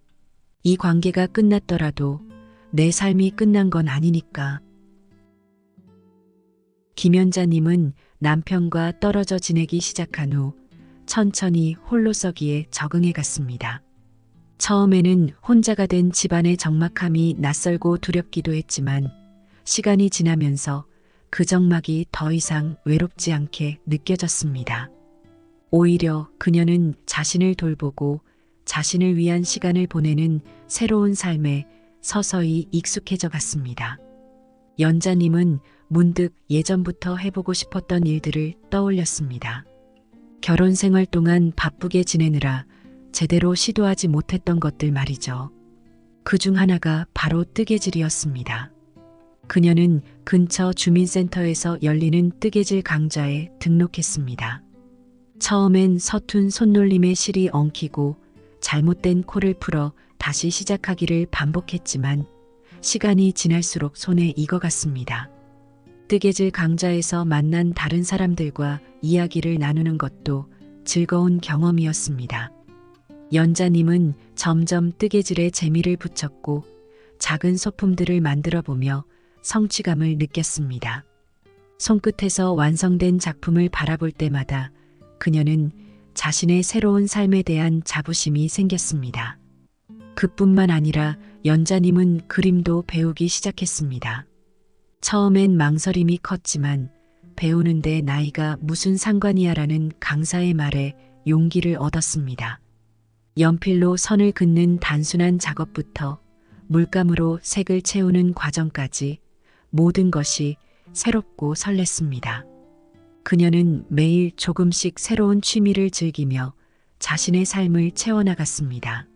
이 관계가 끝났더라도 내 삶이 끝난 건 아니니까. 김연자님은 남편과 떨어져 지내기 시작한 후 천천히 홀로서기에 적응해 갔습니다. 처음에는 혼자가 된 집안의 적막함이 낯설고 두렵기도 했지만 시간이 지나면서 그 적막이 더 이상 외롭지 않게 느껴졌습니다. 오히려 그녀는 자신을 돌보고 자신을 위한 시간을 보내는 새로운 삶에 서서히 익숙해져 갔습니다. 연자님은 문득 예전부터 해보고 싶었던 일들을 떠올렸습니다. 결혼 생활 동안 바쁘게 지내느라 제대로 시도하지 못했던 것들 말이죠. 그중 하나가 바로 뜨개질이었습니다. 그녀는 근처 주민센터에서 열리는 뜨개질 강좌에 등록했습니다. 처음엔 서툰 손놀림에 실이 엉키고 잘못된 코를 풀어 다시 시작하기를 반복했지만 시간이 지날수록 손에 익어갔습니다. 뜨개질 강좌에서 만난 다른 사람들과 이야기를 나누는 것도 즐거운 경험이었습니다. 연자님은 점점 뜨개질에 재미를 붙였고 작은 소품들을 만들어 보며 성취감을 느꼈습니다. 손끝에서 완성된 작품을 바라볼 때마다 그녀는 자신의 새로운 삶에 대한 자부심이 생겼습니다. 그뿐만 아니라 연자님은 그림도 배우기 시작했습니다. 처음엔 망설임이 컸지만 배우는데 나이가 무슨 상관이야라는 강사의 말에 용기를 얻었습니다. 연필로 선을 긋는 단순한 작업부터 물감으로 색을 채우는 과정까지 모든 것이 새롭고 설렜습니다. 그녀는 매일 조금씩 새로운 취미를 즐기며 자신의 삶을 채워나갔습니다.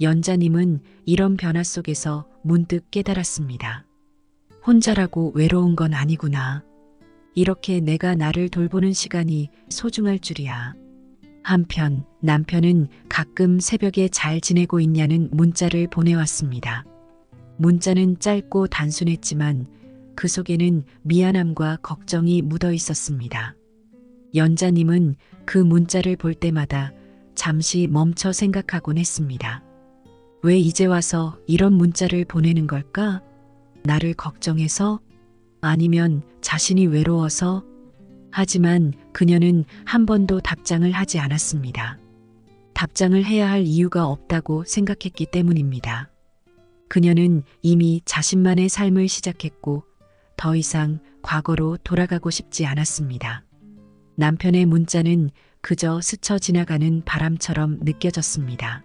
연자님은 이런 변화 속에서 문득 깨달았습니다. 혼자라고 외로운 건 아니구나. 이렇게 내가 나를 돌보는 시간이 소중할 줄이야. 한편 남편은 가끔 새벽에 잘 지내고 있냐는 문자를 보내왔습니다. 문자는 짧고 단순했지만 그 속에는 미안함과 걱정이 묻어 있었습니다. 연자님은 그 문자를 볼 때마다 잠시 멈춰 생각하곤 했습니다. 왜 이제 와서 이런 문자를 보내는 걸까? 나를 걱정해서? 아니면 자신이 외로워서? 하지만 그녀는 한 번도 답장을 하지 않았습니다. 답장을 해야 할 이유가 없다고 생각했기 때문입니다. 그녀는 이미 자신만의 삶을 시작했고 더 이상 과거로 돌아가고 싶지 않았습니다. 남편의 문자는 그저 스쳐 지나가는 바람처럼 느껴졌습니다.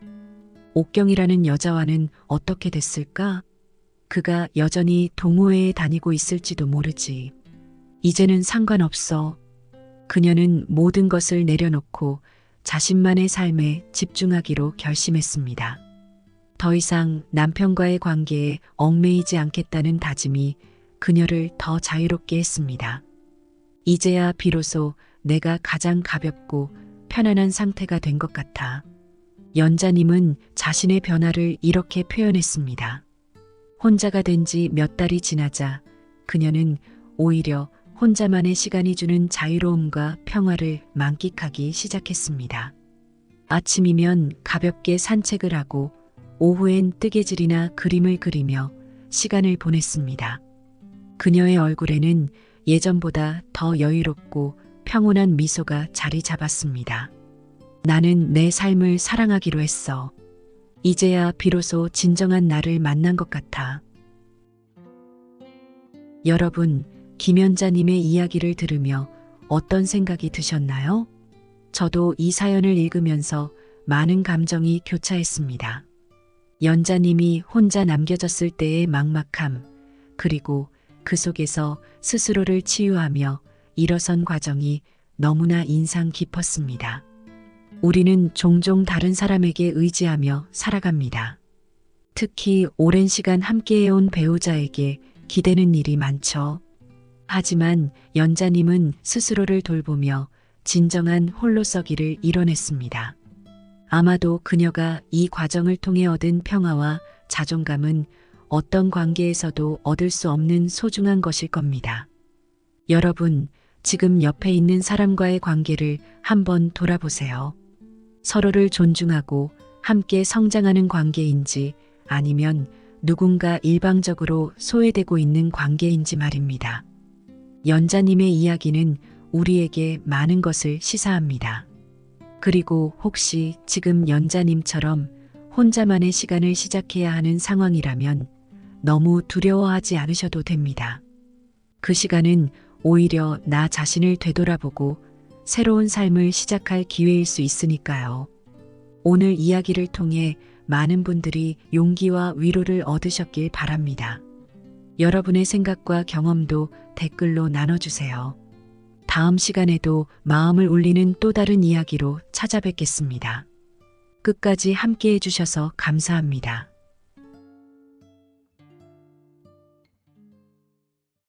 옥경이라는 여자와는 어떻게 됐을까? 그가 여전히 동호회에 다니고 있을지도 모르지. 이제는 상관없어. 그녀는 모든 것을 내려놓고 자신만의 삶에 집중하기로 결심했습니다. 더 이상 남편과의 관계에 얽매이지 않겠다는 다짐이 그녀를 더 자유롭게 했습니다. 이제야 비로소 내가 가장 가볍고 편안한 상태가 된 것 같아. 연자님은 자신의 변화를 이렇게 표현했습니다. 혼자가 된 지 몇 달이 지나자 그녀는 오히려 혼자만의 시간이 주는 자유로움과 평화를 만끽하기 시작했습니다. 아침이면 가볍게 산책을 하고 오후엔 뜨개질이나 그림을 그리며 시간을 보냈습니다. 그녀의 얼굴에는 예전보다 더 여유롭고 평온한 미소가 자리 잡았습니다. 나는 내 삶을 사랑하기로 했어. 이제야 비로소 진정한 나를 만난 것 같아. 여러분, 김연자님의 이야기를 들으며 어떤 생각이 드셨나요? 저도 이 사연을 읽으면서 많은 감정이 교차했습니다. 연자님이 혼자 남겨졌을 때의 막막함, 그리고 그 속에서 스스로를 치유하며 일어선 과정이 너무나 인상 깊었습니다. 우리는 종종 다른 사람에게 의지하며 살아갑니다. 특히 오랜 시간 함께해온 배우자에게 기대는 일이 많죠. 하지만 연자님은 스스로를 돌보며 진정한 홀로서기를 이뤄냈습니다. 아마도 그녀가 이 과정을 통해 얻은 평화와 자존감은 어떤 관계에서도 얻을 수 없는 소중한 것일 겁니다. 여러분, 지금 옆에 있는 사람과의 관계를 한번 돌아보세요. 서로를 존중하고 함께 성장하는 관계인지 아니면 누군가 일방적으로 소외되고 있는 관계인지 말입니다. 연자님의 이야기는 우리에게 많은 것을 시사합니다. 그리고 혹시 지금 연자님처럼 혼자만의 시간을 시작해야 하는 상황이라면 너무 두려워하지 않으셔도 됩니다. 그 시간은 오히려 나 자신을 되돌아보고 새로운 삶을 시작할 기회일 수 있으니까요. 오늘 이야기를 통해 많은 분들이 용기와 위로를 얻으셨길 바랍니다. 여러분의 생각과 경험도 댓글로 나눠주세요. 다음 시간에도 마음을 울리는 또 다른 이야기로 찾아뵙겠습니다. 끝까지 함께 해주셔서 감사합니다.